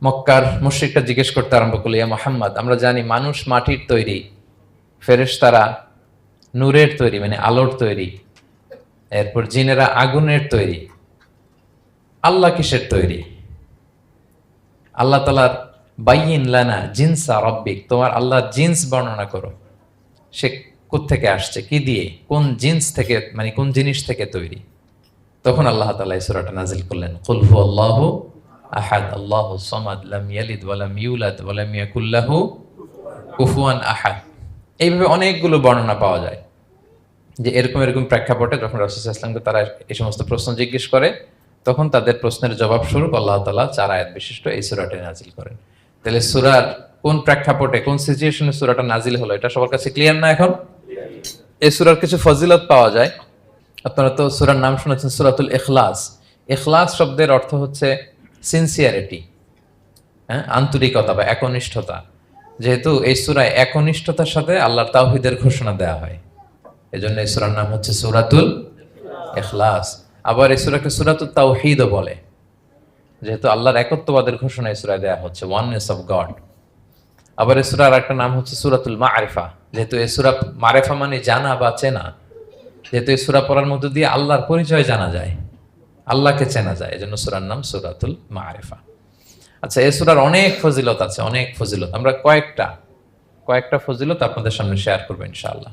মক্কার মুশরিকরা জিজ্ঞেস করতে আরম্ভ করলো, ইয়া মুহাম্মদ, আমরা জানি মানুষ মাটির তৈরি, ফেরেশতারা নূরের তৈরি মানে আলোর তৈরি, এরপর জিনেরা আগুনের তৈরি, আল্লাহ কিসের তৈরি? আল্লাহ তাআলার বাইয়িন লানা জিনসা রাব্বিক, তোমার আল্লাহর জিন্স বর্ণনা করো, সে কোত্থেকে আসছে, কি দিয়ে, কোন জিন্স থেকে, মানে কোন জিনিস থেকে তৈরি? তখন আল্লাহ তাআলা এই সূরাটা নাজিল করলেন, কুল হুয়াল্লাহু আহাদ আল্লাহুস সামাদ লাম ইয়ালিদ ওয়া লাম ইউলাদ ওয়া লাম ইয়াকুল লাহু কুফুয়ান আহাদ। এইভাবে অনেকগুলো বর্ণনা পাওয়া যায় যে এরকম এরকম প্রেক্ষাপটে যখন রাসূল সাল্লাল্লাহু আলাইহি ওয়াসাল্লামকে তারা এই সমস্ত প্রশ্ন জিজ্ঞেস করে, তখন তাদের প্রশ্নের জবাব স্বরূপ আল্লাহ তাআলা 4 আয়াত বিশিষ্ট এই সূরাটি নাজিল করেন। তাহলে সূরার কোন প্রেক্ষাপটে, কোন সিচুয়েশনে সূরাটা নাজিল হলো, এটা সবার কাছে ক্লিয়ার না এখন? এই সূরার কিছু ফজিলত পাওয়া যায়। আপনারা তো সূরার নাম শুনেছেন সূরাতুল ইখলাস। ইখলাস শব্দের অর্থ হচ্ছে সিনসিয়ারিটি, আন্তরিকতা বা একনিষ্ঠতা। যেহেতু এই সূরায় একনিষ্ঠতার সাথে আল্লাহর তাওহীদের ঘোষণা দেওয়া হয়, এজন্য এই সূরার নাম হচ্ছে সূরাতুল ইখলাস। আবার এই সূরাকে সূরাতুত তাওহীদও বলে, যেহেতু আল্লাহর একত্ববাদের ঘোষণা এই সূরায় দেওয়া হচ্ছে, ওয়াননেস অফ গড। আবার এই সূরার একটা নাম হচ্ছে সূরাতুল মারিফা, যেহেতু এই সূরা মারিফা মানে জানা বা চেনা, যেহেতু এই সূরা পড়ার মধ্য দিয়ে আল্লাহর পরিচয় জানা যায়, আল্লাহকে চেনা যায়, এজন্য সূরার নাম সূরাতুল মারিফা। আচ্ছা, এই সূরার অনেক ফজিলত আছে, অনেক ফজিলত। আমরা কয়েকটা ফজিলত আপনাদের সামনে শেয়ার করবো ইনশাআল্লাহ।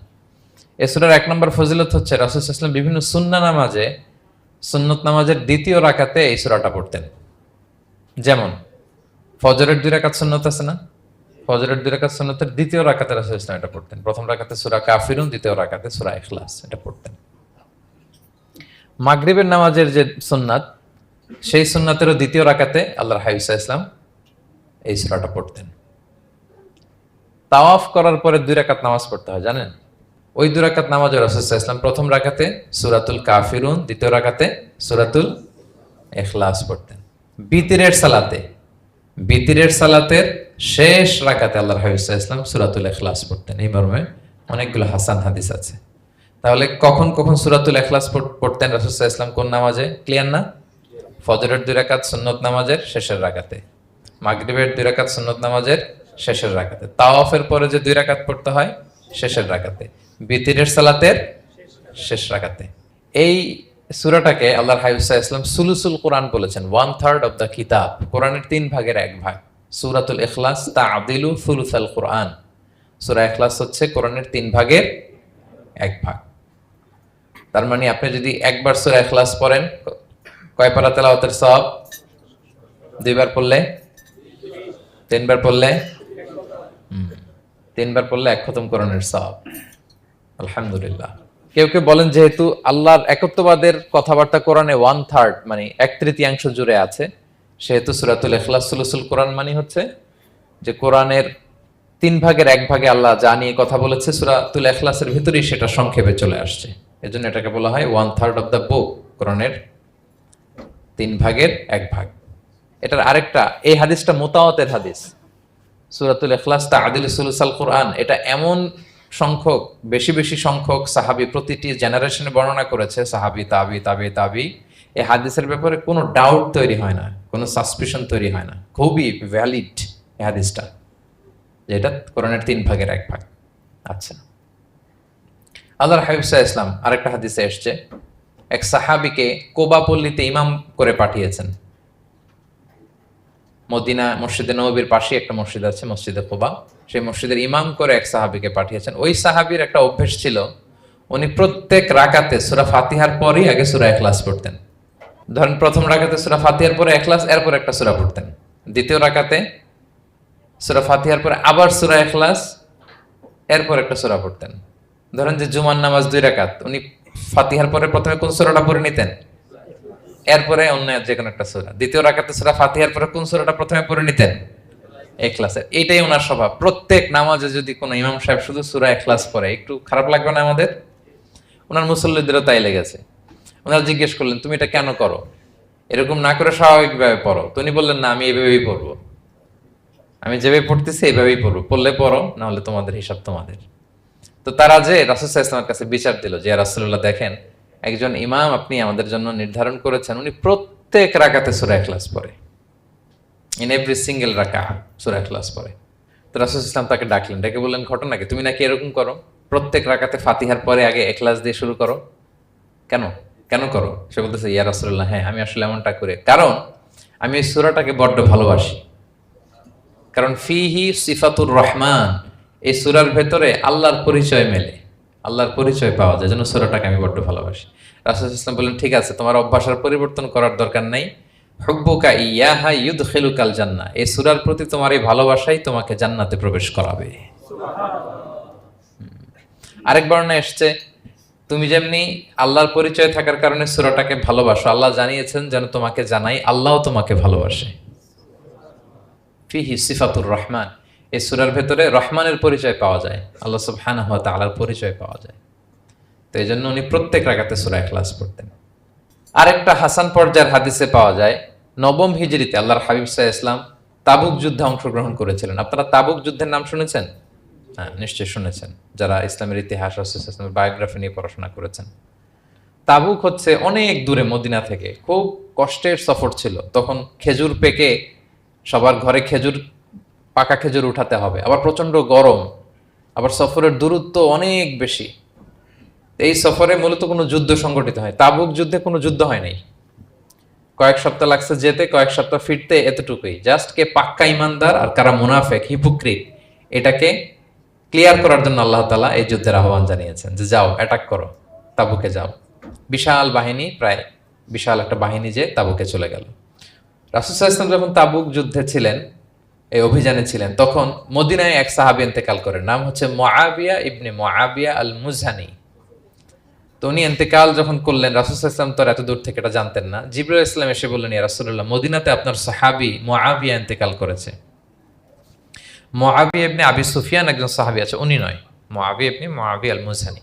এই সূরার 1 নম্বর ফজিলত হচ্ছে রাসূল সাল্লাল্লাহু আলাইহি ওয়াসাল্লাম বিভিন্ন সুন্নত নামাজের দ্বিতীয় রাকাতে এই সূরাটা পড়তেন। যেমন ফজরের 2 রাকাত সুন্নত আছে না, ফজরের 2 রাকাত সুন্নতের দ্বিতীয় রাকাতে রাসূল সাল্লাল্লাহু আলাইহি ওয়াসাল্লাম এটা পড়তেন। প্রথম রাকাতে সূরা কাফিরুন, দ্বিতীয় রাকাতে সূরা ইখলাস, এটা পড়তেন। মাগরিবের নামাজের যে সুন্নাত, সেই সুন্নাতেরও দ্বিতীয় রাকাতে আল্লাহর হাবিব সাল্লাল্লাহু আলাইহি ওয়াসাল্লাম এই সূরাটা পড়তেন। তাওয়াফ করার পরে 2 রাকাত নামাজ পড়তে হয়, জানেন? ওই 2 রাকাত নামাজে রাসূল সাল্লাল্লাহু আলাইহি ওয়াসাল্লাম প্রথম রাকাতে সূরাতুল কাফিরুন, দ্বিতীয় রাকাতে সূরাতুল ইখলাস পড়তেন। বিতিরের সালাতের শেষ রাকাতে আল্লাহর হাবিব সাল্লাল্লাহু আলাইহি ওয়াসাল্লাম সূরাতুল ইখলাস পড়তেন। এই মর্মে অনেকগুলো হাসান হাদিস আছে। তাহলে কখন কখন সূরাতুল ইখলাস পড়তেন রাসূল সাল্লাল্লাহু আলাইহি ওয়াসাল্লাম, কোন নামাজে? ক্লিয়ার না? ফজরের 2 রাকাত সুন্নত নামাজের শেষের রাকাতে, মাগরিবের 2 রাকাত সুন্নত নামাজের শেষের রাকাতে, তাওয়াফের পরে যে 2 রাকাত পড়তে হয় শেষের রাকাতে, বিতিরের সালাতের শেষ রাকাতে। এই সূরাটাকে আল্লাহর হাবিব সাল্লাল্লাহু আলাইহি ওয়াসাল্লাম সুলুসুল কোরআন বলেছেন, 1/3 অফ দ্য কিতাব। কোরআনের 3 ভাগের 1 ভাগ। সূরাতুল ইখলাস তা'দিলু সুলুসাল কোরআন। সূরা ইখলাস হচ্ছে কোরআনের 3 ভাগের 1 ভাগ। তার মানে আপনি যদি একবার সূরা ইখলাস পড়েন, কয় পারা তেলাওয়াতের সওয়াব? 2 বার পড়লে, 3 বার পড়লে, 3 বার পড়লে 1 খতম কোরআনের সওয়াব। আলহামদুলিল্লাহ। কেউ কেউ বলেন যেহেতু আল্লাহর একত্ববাদের কথাবার্তা কোরআনে 1/3 মানে 1/3 জুড়ে আছে, সেহেতু সূরাতুল ইখলাস সুলুসুল কোরআন মানে হচ্ছে যে কোরআনের 3 ভাগের 1 ভাগে আল্লাহ যা নিয়ে কথা বলেছে সূরাতুল ইখলাসের ভিতরেই সেটা সংক্ষেপে চলে আসছে। এজন্য এটাকে বলা হয় 1/3 অফ দ্য বুক, কোরআনের 3 ভাগের 1 ভাগ। এটার আরেকটা, এই হাদিসটা মুতাওয়াতির হাদিস। সূরাতুল ইখলাস তা'দিলু সুলুসাল কোরআন, এটা এমন সংখ্যক, বেশি সংখ্যক সাহাবী প্রতিটি জেনারেশনে বর্ণনা করেছে, সাহাবী, তাবি। এই হাদিসের ব্যাপারে কোনো ডাউট তৈরি হয় না, কোনো সাসপিশন তৈরি হয় না। খুবই ভ্যালিড এই হাদিসটা, যেটা কোরআনের 3 ভাগের 1 ভাগ। আচ্ছা, আল্লাহর হাবিব সাল্লাল্লাহু আলাইহি ওয়াসাল্লাম আরেকটা হাদিসে এসেছে, এক সাহাবীকে কোবা পল্লীতে ইমাম করে পাঠিয়েছেন। মদিনা মসজিদে নববীর পাশে একটা মসজিদ আছে, মসজিদে কোবা, সেই মসজিদের ইমাম করে এক সাহাবীকে পাঠিয়েছেন। ওই সাহাবীর একটা অভ্যেস ছিল, উনি প্রত্যেক রাকাতে সূরা ফাতিহার পরেই আগে সূরা ইখলাস পড়তেন। ধরেন প্রথম রাকাতে সূরা ফাতিহার পরে ইখলাস, এরপর একটা সূরা পড়তেন। দ্বিতীয় রাকাতে সূরা ফাতিহার পরে আবার সূরা ইখলাস, এরপর একটা সূরা পড়তেন। ধরেন যে জুমার নামাজ 2 রাকাত, উনি ফাতিহার পরে প্রথমে কোন সূরাটা পড়ে নিতেন, এরপরে অন্য যে কোনো একটা সূরা। দ্বিতীয় রাকাতে সূরা ফাতিহার পরে কোন সূরাটা প্রথমে পড়ে নিতেন? ইখলাসের। এইটাই ওনার স্বভাব। প্রত্যেক নামাজে যদি কোনো ইমাম সাহেব শুধু সূরা ইখলাস পড়ে, একটু খারাপ লাগবে না আমাদের? ওনার মুসল্লিদেরও তাই লেগেছে। ওনারা জিজ্ঞেস করলেন, তুমি এটা কেন করো? এরকম না করে স্বাভাবিকভাবে পড়ো। তো উনি বললেন, না, আমি এইভাবেই পড়বো, আমি যেভাবে পড়তেছি এইভাবেই পড়বো, পড়লে পড়ো, না হলে তোমাদের হিসাব তোমাদের। তো তারা যে রাসূল সাল্লাল্লাহু আলাইহি ওয়াসাল্লামের কাছে বিচার দিল যে, ইয়া রাসূলুল্লাহ, দেখেন একজন ইমাম আপনি আমাদের জন্য নির্ধারণ করেছেন, উনি প্রত্যেক রাকাতে সূরা ইখলাস পড়ে, ইন এভরি সিঙ্গেল রাকা সূরা ইখলাস পড়ে। তো রাসূল ইসলাম তাকে ডাকলেন, ডেকে বললেন, ঘটনা কি, তুমি নাকি এরকম করো, প্রত্যেক রাকাতে ফাতিহার পরে আগে ইখলাস দিয়ে শুরু করো, কেন কেন করো? সে বলতেছে, ইয়া রাসূলুল্লাহ, হ্যাঁ আমি আসলে এমনটা করি, কারণ আমি এই সূরাটাকে বড্ড ভালোবাসি। কারণ ফিহি সিফাতুর রহমান, এই সূরার ভেতরে আল্লাহর পরিচয় মেলে, আল্লাহর পরিচয় পাওয়া যায়, যেন সূরাটাকে আমি বড্ড ভালোবাসি। রাসূল ইসলাম বললেন, ঠিক আছে, তোমার অভ্যাসের পরিবর্তন করার দরকার নাই, হুব্বুকা ইয়াহা ইউদখিলুকাল জান্নাহ, এই সূরার প্রতি তোমার এই ভালোবাসাই তোমাকে জান্নাতে প্রবেশ করাবে। আরেক বর্ণনায় এসছে, তুমি যেমনি আল্লাহর পরিচয় থাকার কারণে সূরাটাকে ভালোবাসো, আল্লাহ জানিয়েছেন যেন তোমাকে জানাই আল্লাহও তোমাকে ভালোবাসে। ফিহি সিফাতুর রহমান, এই সূরার ভেতরে রহমানের পরিচয় পাওয়া যায়, আল্লাহ সুবহানাহু ওয়া তাআলার পরিচয় পাওয়া যায়। তো এই জন্য উনি প্রত্যেক রাকাতে সূরা ইখলাস পড়তেন। আরেকটা হাসান পর্যায়ের হাদিসে পাওয়া যায়, নবম হিজরিতে আল্লাহর হাবিব সাল্লাল্লাহু আলাইহি ওয়াসাল্লাম তাবুক যুদ্ধে অংশগ্রহণ করেছিলেন। আপনারা তাবুক যুদ্ধের নাম শুনেছেন? হ্যাঁ, নিশ্চয়ই শুনেছেন, যারা ইসলামের ইতিহাস, ইসলামের বায়োগ্রাফি নিয়ে পড়াশোনা করেছেন। তাবুক হচ্ছে অনেক দূরে মদিনা থেকে, খুব কষ্টের সফর ছিল। তখন খেজুর পেকে সবার ঘরে খেজুর, পাকা খেজুর উঠাতে হবে, আবার প্রচন্ড গরম, আবার সফরের দূরত্ব অনেক বেশি। এই সফরে মূলত কোনো যুদ্ধ সংগঠিত হয়, তাবুক যুদ্ধে কোনো যুদ্ধ হয় নাই। কয়েক সপ্তাহ লাগছে যেতে, কয়েক সপ্তাহ ফিরতে, এতটুকুই। জাস্ট কে পাক্কা ইমানদার আর কারা মুনাফেক, হিপোক্রিট, এটাকে ক্লিয়ার করার জন্য আল্লাহ তাআলা এই যুদ্ধের আহ্বান জানিয়েছেন যে যাও, অ্যাটাক করো, তাবুকে যাও। বিশাল বাহিনী, প্রায় বিশাল একটা বাহিনী যে তাবুকে চলে গেল। রাসূল সাল্লাল্লাহু আলাইহি ওয়াসাল্লাম যখন তাবুক যুদ্ধে ছিলেন, এই অভিযানে ছিলেন, তখন মদিনায় এক সাহাবী ইন্তেকাল করেন, নাম হচ্ছে মুআবিয়া ইবনে মুআবিয়া আল মুজহানি। তো উনি ইন্তেকাল যখন করলেন, রাসূল সাল্লাল্লাহু আলাইহি ওয়াসাল্লাম তো এত দূর থেকে এটা জানতেন না। জিবরাইল আলাইহিস সালাম এসে বললেন, ইয়া রাসূলুল্লাহ, মদিনাতে আপনার সাহাবী মুআবিয়া ইন্তেকাল করেছে। মুআবিয়া ইবনে আবি সুফিয়ান একজন সাহাবী আছে, উনি নয়, মুআবিয়া ইবনে মুআবিয়া আল মুজহানি।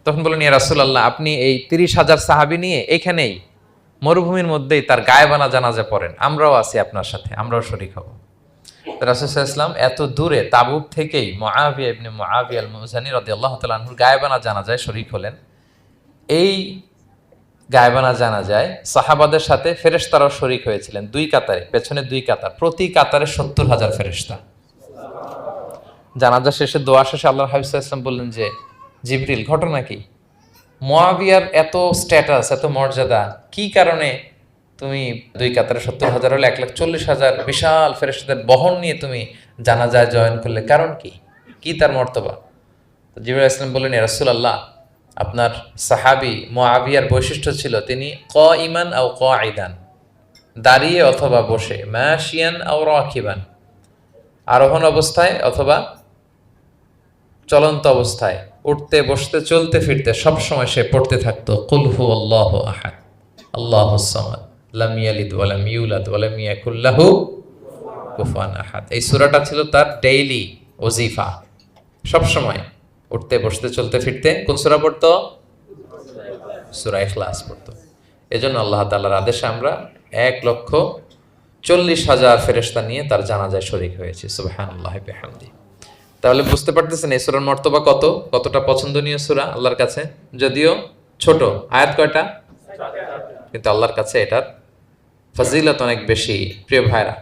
তখন বললেন, ইয়া রাসূলুল্লাহ, আপনি এই ৩০,০০০ সাহাবী নিয়ে এখানেই মরুভূমির মধ্যেই তার গায়েবানা জানাজা পড়েন, আমরাও আছি আপনার সাথে, আমরাও শরীক হব। রাসূল সাল্লাল্লাহু আলাইহি ওয়াসাল্লাম এত দূরে তাবুক থেকেই মুআবিয়া ইবনে মুআবিয়া আল মুজহানি রাদিয়াল্লাহু তাআলা আনহুর গায়েবানা জানাজায় শরীক হলেন। এই গায়েবানা জানাজায় সাহাবাদের সাথে ফেরেশতারাও শরীক হয়েছিলেন, দুই কাতারে, পেছনে দুই কাতার, প্রতি কাতারে ৭০,০০০ ফেরেশতা। জানাজা শেষে, দোয়া শেষে আল্লাহর হাবিব সাল্লাল্লাহু আলাইহি ওয়াসাল্লাম বললেন যে, জিবরিল, ঘটনা কি? মুআবিয়ার এত স্ট্যাটাস, এত মর্যাদা, কি কারণে তুমি দুই কাতারে ৭০,০০০ হলে ১,৪০,০০০ বিশাল ফেরেশতাদের বহন নিয়ে তুমি জানাজায় জয়েন করলে, কারণ কি? কি তার মর্তবা? জিবরাইল আলাইহিস সালাম বললেন, ইয়া রাসূলুল্লাহ, আপনার সাহাবী মুআবিয়ার বৈশিষ্ট্য ছিল তিনি কাইমান আও কাঈদান, দাঁড়িয়ে অথবা বসে, মাশিয়ান আও রাকিবান, আরোহণ অবস্থায় অথবা চলন্ত অবস্থায়, উঠতে বসতে চলতে ফিরতে সবসময় সে পড়তে থাকতো কুল হুয়াল্লাহু আহাদ আল্লাহুস সামাদ লাম ইয়ালিদ ওয়া লাম ইউলাদ ওয়া লাম ইয়াকুল লাহু কুফুয়ান আহাদ। এই সূরাটা ছিল তার ডেইলি ওজিফা, সবসময় উঠতে বসতে চলতে ফিরতে কোন সূরা পড়তো? সূরা ইখলাস পড়তো। এজন্য আল্লাহ তাআলার আদেশে আমরা ১,৪০,০০০ ফেরেশতা নিয়ে তার জানাজায় শরীক হয়েছি। সুবহানাল্লাহি বিহামদি। তাহলে বুঝতে পারতেছেন এই সূরার মর্তবা কতটা পছন্দনীয় সূরা আল্লাহর কাছে। যদিও ছোট আয়াত, কয়টা? কিন্তু আল্লাহর কাছে এটার ফজিলত অনেক বেশি। প্রিয় ভাইরা,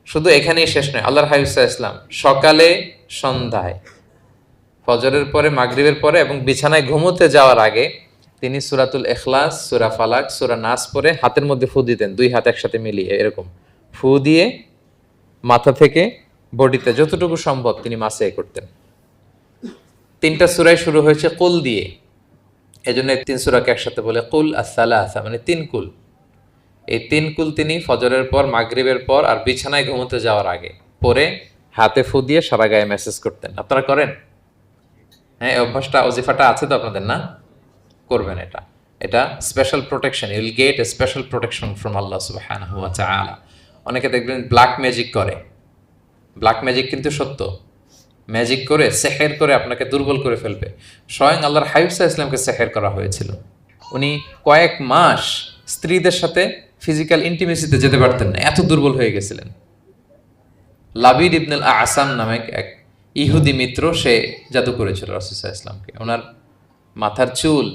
শুধু এখানেই শেষ নয়, আল্লাহর হাবিব সাল্লাল্লাহু আলাইহি ওয়াসাল্লাম সকালে, সন্ধ্যায়, ফজরের পরে, মাগরিবের পরে এবং বিছানায় ঘুমোতে যাওয়ার আগে তিনি সূরাতুল ইখলাস, সূরা ফালাক, সূরা নাস পড়ে হাতের মধ্যে ফু দিতেন, দুই হাত একসাথে মিলিয়ে এরকম ফু দিয়ে মাথা থেকে বডিতে যতটুকু সম্ভব তিনি মাসে করতেন। ৩টা সূরাই শুরু হয়েছে কুল দিয়ে, এজন্য ৩ সূরাকে একসাথে বলে কুল আস-সালাসা, মানে ৩ কুল। এই ৩ কুল তিনি ফজরের পর, মাগরিবের পর আর বিছানায় ঘুমোতে যাওয়ার আগে পরে হাতে ফু দিয়ে সারা গায়ে মেসেজ করতেন। আপনারা করেন? হ্যাঁ, এই অভ্যাসটা, ওজিফাটা আছে তো আপনাদের? না, করবেন এটা। এটা special protection, you will get a special protection from Allah সুবহানাহু ওয়া তাআলা। অনেকে দেখবেন ব্ল্যাক ম্যাজিক করে, ব্ল্যাক ম্যাজিক কিন্তু সত্য, ম্যাজিক করে, সেহের করে আপনাকে দুর্বল করে ফেলবে। স্বয়ং আল্লাহর হাবিব সাল্লাল্লাহু আলাইহি ওয়াসাল্লামকে সেহের করা হয়েছিল। উনি কয়েক মাস স্ত্রীদের সাথে ফিজিক্যাল ইন্টিমেসিতে যেতে পারতেন না, এত দুর্বল হয়ে গেছিলেন। লাবিদ ইবনুল আসাম নামে এক ইহুদি মিত্র, সে জাদু করেছিল রাসূল সাল্লাল্লাহু আলাইহি ওয়াসাল্লামকে। ওনার মাথার চুল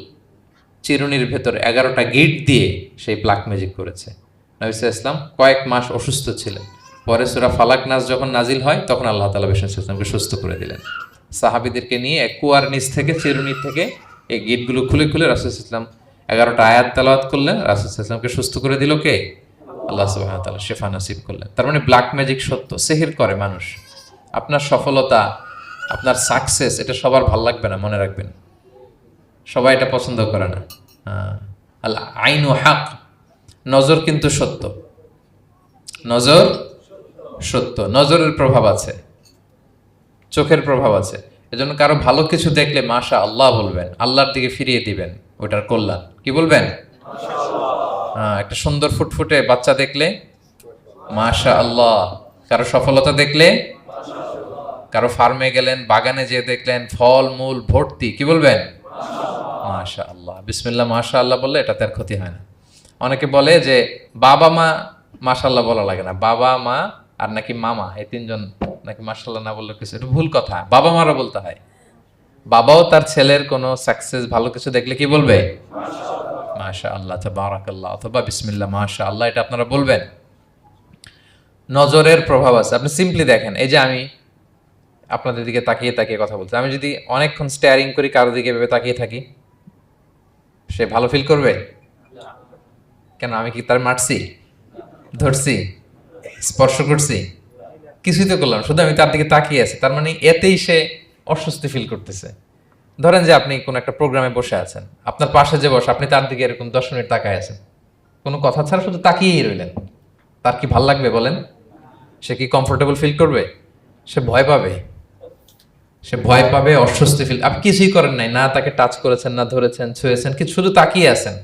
চিরুনির ভেতর 11টা গিট দিয়ে সেই ব্ল্যাক ম্যাজিক করেছে। নবী সাল্লাল্লাহু আলাইহি ওয়াসাল্লাম কয়েক মাস অসুস্থ ছিলেন, পরে সূরা ফালাক নাস যখন নাজিল হয় তখন আল্লাহ তাআলা বিষ্ণু ইসলামকে সুস্থ করে দিলেন। সাহাবীদেরকে নিয়ে এক কুয়ার নিচ থেকে, চিরুনি থেকে এই গেটগুলো খুলে খুলে রাসূল ইসলাম 11টা আয়াত তেলাওয়াত করলেন। রাসূল ইসলামকে সুস্থ করে দিল কে? আল্লাহ সুবহানাহু ওয়া তাআলা শিফা নসিব করলেন। তার মানে ব্ল্যাক ম্যাজিক সত্য, সিহির করে মানুষ। আপনার সফলতা, আপনার সাকসেস, এটা সবার ভাল লাগবে না, মনে রাখবেন। সবাই এটা পছন্দ করে না। আল আইনু হক, নজর কিন্তু সত্য। নজর সত্য, নজরের প্রভাব আছে, চোখের প্রভাব আছে। এজন্য কারো ভালো কিছু দেখলে মাশা আল্লাহ বলবেন, আল্লাহর দিকে ফিরিয়ে দিবেন ওটার কল্যাণ। কি বলবেন? একটা সুন্দর ফুটফুটে বাচ্চা দেখলে মাশা আল্লাহ। কারো সফলতা দেখলে, কারো ফার্মে গেলেন, বাগানে যেয়ে দেখলেন ফল মূল ভর্তি, কি বলবেন? মাশা আল্লাহ। বিসমিল্লাহ মাশা আল্লাহ বললে এটাতে আর ক্ষতি হয় না। অনেকে বলে যে বাবা মা মাশাআল্লাহ বলা লাগে না, বাবা মা আর নাকি মামা, এই তিনজন নাকি মাশাআল্লাহ না বললে কিছু, এটা ভুল কথা। বাবা মারা বলতে হয়। বাবাও তার ছেলের কোনো সাকসেস, ভালো কিছু দেখলে কি বলবে? মাশা আল্লাহ, তাবারাকাল্লাহ, অথবা বিসমিল্লাহ মাশা আল্লাহ, এটা আপনারা বলবেন। নজরের প্রভাব আছে। আপনি সিম্পলি দেখেন, এই যে আমি আপনাদের দিকে তাকিয়ে তাকিয়ে কথা বলছি, আমি যদি অনেকক্ষণ স্টেয়ারিং করি, কারো দিকে ভেবে তাকিয়ে থাকি, সে ভালো ফিল করবে? কেন? আমি কি তার মারছি, ধরছি, স্পর্শ করছি? কিছুই তো করলাম, শুধু আমি তার দিকে তাকিয়ে আছি। তার মানে এতেই সে অস্বস্তি ফিল করতেছে। ধরেন যে আপনি কোন একটা প্রোগ্রামে বসে আছেন, আপনার পাশে যে বসে, আপনি তার দিকে এরকম 10 মিনিট তাকায় আছেন, কোনো কথা ছাড়া শুধু তাকিয়েই রইলেন, তার কি ভাল লাগবে বলেন? সে কি কমফোর্টেবল ফিল করবে? সে ভয় পাবে, সে ভয় পাবে, অস্বস্তি ফিল। আপনি কিছুই করেন নাই, না তাকে টাচ করেছেন, না ধরেছেন, ছুঁয়েছেন, কি শুধু তাকিয়ে আছেন।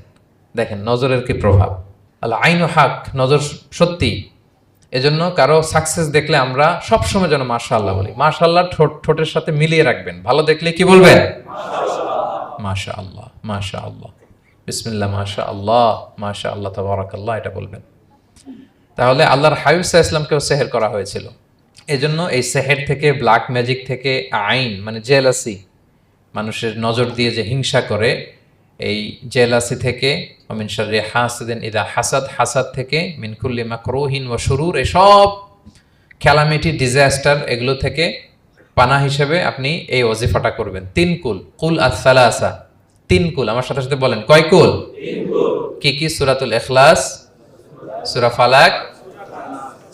দেখেন নজরের কি প্রভাব। আল্লাহ আইনু হক, নজর সত্যি। এজন্য কারো সাকসেস দেখলে আমরা সবসময় যেন মাশাআল্লাহ বলি। মাশাআল্লাহ ঠোঁটের সাথে মিলিয়ে রাখবেন। ভালো দেখলে কি বলবেন? মাশাআল্লাহ, মাশাআল্লাহ, বিসমিল্লাহ মাশাআল্লাহ, মাশাআল্লাহ, তাবারাকাল্লাহ, এটা বলবেন। তাহলে আল্লাহর হাবিব সাল্লাল্লাহু আলাইহি ওয়াসাল্লামকেও সেহের করা হয়েছিল। এজন্য এই সেহের থেকে, ব্ল্যাক ম্যাজিক থেকে, আইন মানে জেলাসি, মানুষের নজর দিয়ে যে হিংসা করে, এই জেলাসি থেকে, মিন শাররি হাসিদিন ইযা হাসাদ, হাসাদ থেকে, মিন কুল্লি মাকরুহিন ওয়া শুরুর, এসব ক্যালামিটি, ডিজাস্টার, এগুলো থেকে পানা হিসেবে আপনি এই ওয়াজিফাটা করবেন। 3 কুল, কুল আস-সালাসা, 3 কুল। আমার সাথে সাথে বলেন, কয় কুল? 3 কুল। কি কি? সূরাতুল ইখলাস, সূরা ফালাক,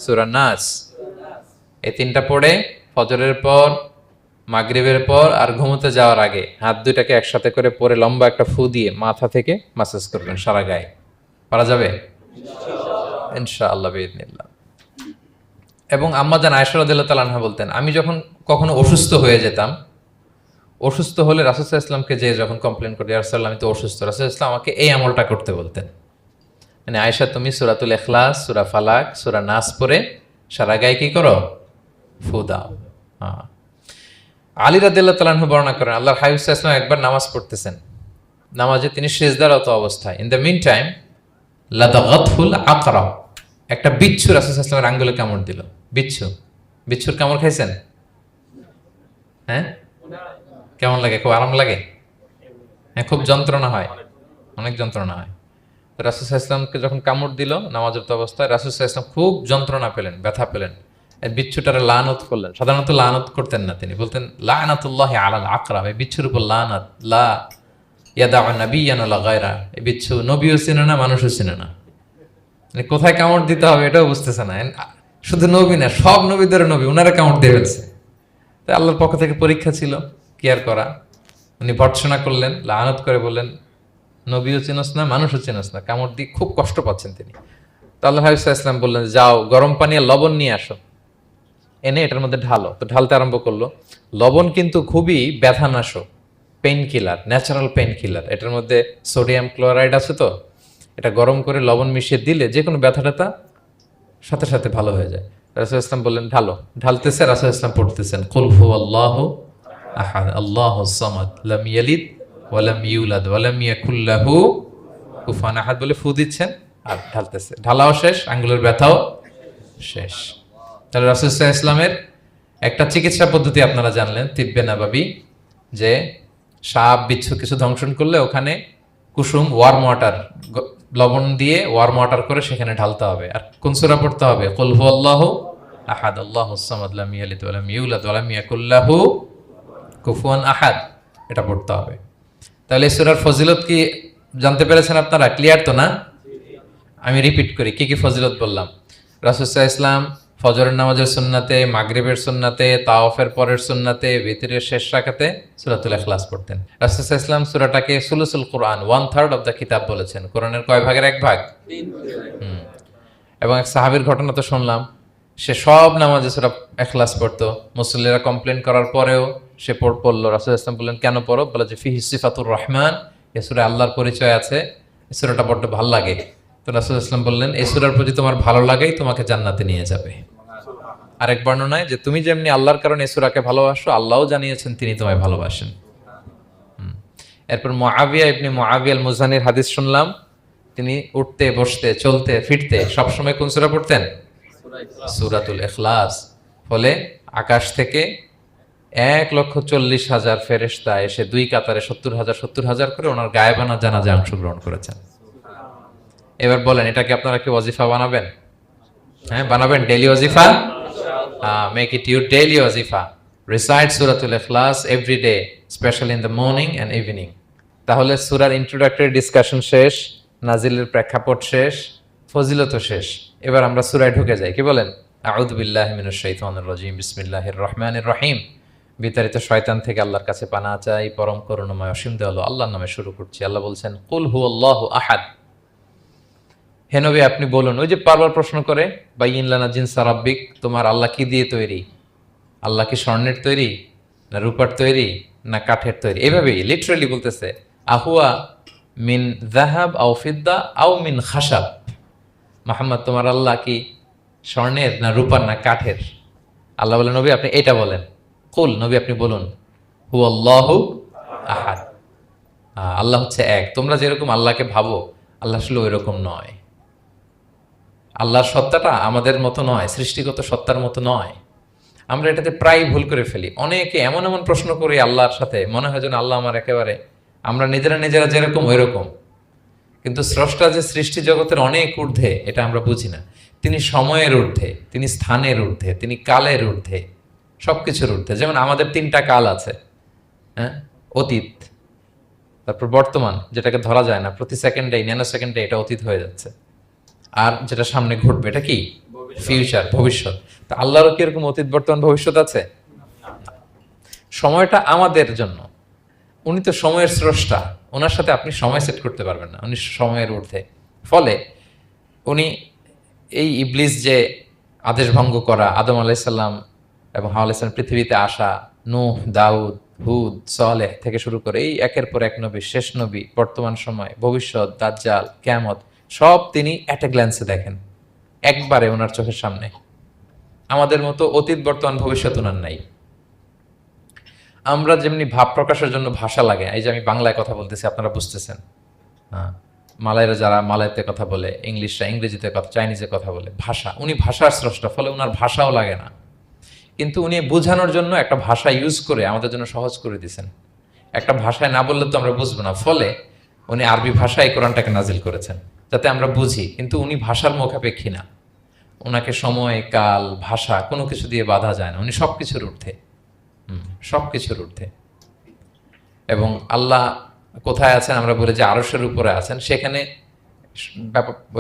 সূরা নাস। এই 3টা পড়ে ফজরের পর, মাগরিবের পর আর ঘুমোতে যাওয়ার আগে হাত দুইটাকে একসাথে করে পরে লম্বা একটা ফু দিয়ে মাথা থেকে মাসাজ করবেন সারা গায়ে। পারা যাবে ইনশাআল্লাহ বিইذنিল্লাহ। এবং আম্মা জান আয়েশা রাদিয়াল্লাহু তাআলা আনহা বলতেন, আমি যখন কখনো অসুস্থ হয়ে যেতাম, অসুস্থ হলে রাসূল সাল্লাল্লাহু আলাইহি ওয়াসাল্লামকে যে যখন কমপ্লেইন করি, ইয়া রাসূলুল্লাহ আমি তো অসুস্থ, রাসূল সাল্লাল্লাহু আলাইহি ওয়াসাল্লাম আমাকে এই আমলটা করতে বলতেন। মানে আয়েশা, তুমি সূরাতুল ইখলাস, সূরা ফালাক, সূরা নাস পড়ে সারা গায়ে কি করো? ফু দাও। আলী রাদিয়াল্লাহু তাআলা আনহু বর্ণনা করেন, আল্লাহর হাবিব সাল্লাল্লাহু আলাইহি ওয়াসাল্লাম একবার নামাজ পড়তেছেন, নামাজে তিনি সিজদারত অবস্থায়, ইন দ্য মিন টাইম লাদাগাতহুল আকরাব, একটা বিচ্ছু রাসূল সাল্লাল্লাহু আলাইহি ওয়াসাল্লামের আঙ্গুলে কামড় দিল। বিচ্ছু, বিচ্ছুর কামড় খাইছেন? হ্যাঁ, কেমন লাগে? খুব আরাম লাগে? হ্যাঁ, খুব যন্ত্রণা হয়, অনেক যন্ত্রণা হয়। রাসূল সাল্লাল্লাহু আলাইহি ওয়াসাল্লামকে যখন কামড় দিল নামাজরত অবস্থায়, রাসূল সাল্লাল্লাহু আলাইহি ওয়াসাল্লাম খুব যন্ত্রণা পেলেন, ব্যথা পেলেন। বিচ্ছুটারে লানত করলেন। সাধারণত লানত করতেন না, তিনি বলতেন লানাতুল্লাহি আলাল আকরাব, এই বিচ্ছুর উপর লানাত, লা ইয়াদাউ নাবিয়ান ওয়ালা গায়রা। এই বিচ্ছু নবীও চিনে না, মানুষও চিনে না, মানে কোথায় কামড় দিতে হবে এটাও বুঝতেছে না। শুধু নবী না, সব নবীদের নবী, উনারা কামড় দিয়ে ফেলছে। তাই আল্লাহর পক্ষ থেকে পরীক্ষা ছিল, কেয়ার করা। উনি ভর্ৎসনা করলেন, লানত করে বললেন, নবীও চিনস না, মানুষও চিনস না, কামড় দিয়ে খুব কষ্ট পাচ্ছেন তিনি। তো আল্লাহ হাবিব সাল্লাল্লাহু আলাইহি ওয়াসাল্লাম বললেন, যাও গরম পানি আর লবণ নিয়ে আসো, এনে এটার মধ্যে ঢালো। তো ঢালতে আরম্ভ করলো। লবণ কিন্তু খুবই ব্যথানাশক, pain killer, natural pain killer. এটার মধ্যে সোডিয়াম ক্লোরাইড আছে, তো এটা গরম করে লবণ মিশিয়ে দিলে যে কোনো ব্যথা ট্যাথা সাথে সাথে ভালো হয়ে যায়। রাসূল ইসলাম বললেন ঢালো। ঢালতেছে, রাসূল ইসলাম পড়তেছেন কুল হুয়াল্লাহু আহাদ আল্লাহুস সামাদ লাম ইয়ালিদ ওয়া লাম ইউলাদ ওয়া লাম ইয়াকুল লাহু কুফুয়ান আহাদ বলে ফু দিচ্ছেন আর ঢালতেছে। ঢালাও শেষ, আঙ্গুলের ব্যথাও শেষ। তাহলে রাসূল সাল্লাল্লাহু আলাইহি ওয়াসাল্লামের একটা চিকিৎসা পদ্ধতি আপনারা জানলেন, তিব্বে নাবাবী, যে সাপ বিচ্ছু কিছু দংশন করলে ওখানে কুসুম ওয়ার্ম ওয়াটার, লবণ দিয়ে ওয়ার্ম ওয়াটার করে সেখানে ঢালতে হবে। আর কোন সূরা পড়তে হবে? কুল হুয়াল্লাহু আহাদ, আল্লাহুস সামাদ, লাম ইয়ালিদ ওয়া লাম ইউলাদ ওয়া লাম ইয়াকুল লাহু কুফুয়ান আহাদ, এটা পড়তে হবে। তাহলে এই সূরার ফজিলত কি জানতে পেরেছেন আপনারা? ক্লিয়ার তো না? আমি রিপিট করি কি কি ফজিলত বললাম। রাসূল সাল্লাল্লাহু আলাইহি ওয়াসাল্লাম ফজরের নামাজের সুন্নাতে, মাগরিবের সুন্নাতে, তাওয়াফের পরের সুন্নাতে, ভিতরের শেষ রাকাতে সূরাতুল ইখলাস পড়তেন। রাসূল সাল্লাল্লাহু আলাইহি ওয়াসাল্লাম সূরাটাকে সুলুসুল কোরআন, 1/3 অফ দ্য কিতাব বলেছেন। কোরআনের কয় ভাগের এক ভাগ? এবং এক সাহাবীর ঘটনা তো শুনলাম, সে সব নামাজে সূরা ইখলাস পড়তো। মুসল্লিরা কমপ্লেন করার পরেও সে পড়লো। রাসূল সাল্লাল্লাহু আলাইহি ওয়াসাল্লাম বললেন, কেন পড়ো? বলে যে ফিহি সিফাতুর রহমান, এই সূরায় আল্লাহর পরিচয় আছে, এই সূরাটা বড্ড ভালো লাগে। তো রাসূল সাল্লাল্লাহু আলাইহি ওয়াসাল্লাম বললেন, এই সূরার প্রতি তোমার ভালো লাগেই তোমাকে জান্নাতে নিয়ে যাবে। আরেক বর্ণনায় যে তুমি যেমনি আল্লাহর কারণে এই সূরাকে ভালোবাসো, আল্লাহও জানিয়েছেন তিনি তোমায় ভালোবাসেন। এরপর মুআবিয়া ইবনে মুআবিয়া আল মুজানির হাদিস শুনলাম, তিনি উঠতে বসতে চলতে ফিরতে সবসময় কোন সূরা পড়তেন? সূরাতুল ইখলাস। ফলে আকাশ থেকে 1,40,000 ফেরেশতা এসে দুই কাতারে 70,000 করে ওনার গায়েবানা জানাজায় অংশগ্রহণ করেছেন। এবার বলেন, এটাকে আপনারা কি ওয়াজিফা বানাবেন? হ্যাঁ, বানাবেন daily ওয়াজিফা? Make it your daily wazifa. Recite Suratul Ikhlas every day, especially in the morning and evening. তাহলে সূরার ইন্ট্রোডাক্টরি ডিসকাশন শেষ, নাজিলের প্রেক্ষাপট শেষ, ফজিলতও শেষ। এবার আমরা সূরায় ঢুকে যাই। কি বলেন? আউযু বিল্লাহি মিনাশ শাইতানির রাজীম, বিসমিল্লাহির রহমানির রহিম। বিতাড়িত শয়তান থেকে আল্লাহর কাছে পানাহ চাই, পরম করুণাময় অসীম দয়ালু আল্লাহর নামে শুরু করছি। আল্লাহ বলছেন, কুল হুয়াল্লাহু আহাদ। হে নবী আপনি বলুন, ওই যে বারবার প্রশ্ন করে, বাইয়িন লানা জিনসা রাব্বিক, তোমার আল্লাহ কি দিয়ে তৈরি? আল্লাহ কি স্বর্ণের তৈরি, না রূপার তৈরি, না কাঠের তৈরি? এভাবেই লিটারালি বলতেছে, আহুয়া মিন যাহাব আও ফিদ্দা আও মিন খাশাব। মুহাম্মদ তোমার আল্লাহ কি স্বর্ণের, না রূপার, না কাঠের? আল্লাহ বলেন, নবী আপনি এটা বলেন। কুল, নবী আপনি বলুন, হুয়াল্লাহু আহাদ, আল্লাহ হচ্ছে এক। তোমরা যেরকম আল্লাহকে ভাবো, আল্লাহ আসলে ওই রকম নয়। আল্লাহর সত্তাটা আমাদের মতো নয়, সৃষ্টিগত সত্তার মতো নয়। আমরা এটাতে প্রায় ভুল করে ফেলি। অনেকে এমন এমন প্রশ্ন করি আল্লাহর সাথে, মনে হয় যেন আল্লাহ আমার একেবারে, আমরা নিজেরা নিজেরা যেরকম ওই রকম। কিন্তু স্রষ্টা যে সৃষ্টি জগতের অনেক ঊর্ধ্বে, এটা আমরা বুঝি না। তিনি সময়ের ঊর্ধ্বে, তিনি স্থানের ঊর্ধ্বে, তিনি কালের ঊর্ধ্বে, সবকিছুর ঊর্ধ্বে। যেমন আমাদের 3টা কাল আছে, হ্যাঁ, অতীত, তারপর বর্তমান যেটাকে ধরা যায় না, প্রতি সেকেন্ডে, ন্যানো সেকেন্ডে এটা অতীত হয়ে যাচ্ছে, আর যেটা সামনে ঘটবে এটা কি? ফিউচার, ভবিষ্যৎ। তা আল্লাহরও কি এরকম অতীত, বর্তমান, ভবিষ্যৎ আছে? সময়টা আমাদের জন্য, উনি তো সময়ের স্রষ্টা, ওনার সাথে আপনি সময় সেট করতে পারবেন না, উনি সময়ের ঊর্ধ্বে। ফলে উনি এই ইবলিস যে আদেশ ভঙ্গ করা, আদম আলাইসাল্লাম এবং হাওয়া আলাইসাল্লাম পৃথিবীতে আসা, নূহ, দাউদ, হুদ, সালেহ থেকে শুরু করে এই একের পর এক নবী, শেষ নবী, বর্তমান সময়, ভবিষ্যৎ, দাজ্জাল, কিয়ামত, সব তিনি অ্যাট এ গ্ল্যান্সে দেখেন, একবারে ওনার চোখের সামনে। আমাদের মতো অতীত, বর্তমান, ভবিষ্যৎ ওনার নাই। আমরা যেমনি ভাব প্রকাশের জন্য ভাষা লাগে, এই যে আমি বাংলায় কথা বলতেছি আপনারা বুঝতেছেন, হ্যাঁ, মালাইরা যারা মালাইতে কথা বলে, ইংলিশরা ইংরেজিতে কথা, চাইনিজে কথা বলে, ভাষা, উনি ভাষার স্রষ্টা, ফলে ওনার ভাষাও লাগে না। কিন্তু উনি বোঝানোর জন্য একটা ভাষা ইউজ করে আমাদের জন্য সহজ করে দিয়েছেন। একটা ভাষায় না বললে তো আমরা বুঝবো না, ফলে উনি আরবি ভাষায় কোরআনটাকে নাজিল করেছেন যাতে আমরা বুঝি। কিন্তু উনি ভাষার মুখাপেক্ষী না, ওনাকে সময়, কাল, ভাষা কোনো কিছু দিয়ে বাধা যায় না, উনি সব কিছুর ঊর্ধ্বে, সব কিছুর ঊর্ধ্বে। এবং আল্লাহ কোথায় আছেন? আমরা বলি যে আরশের উপরে আছেন। সেখানে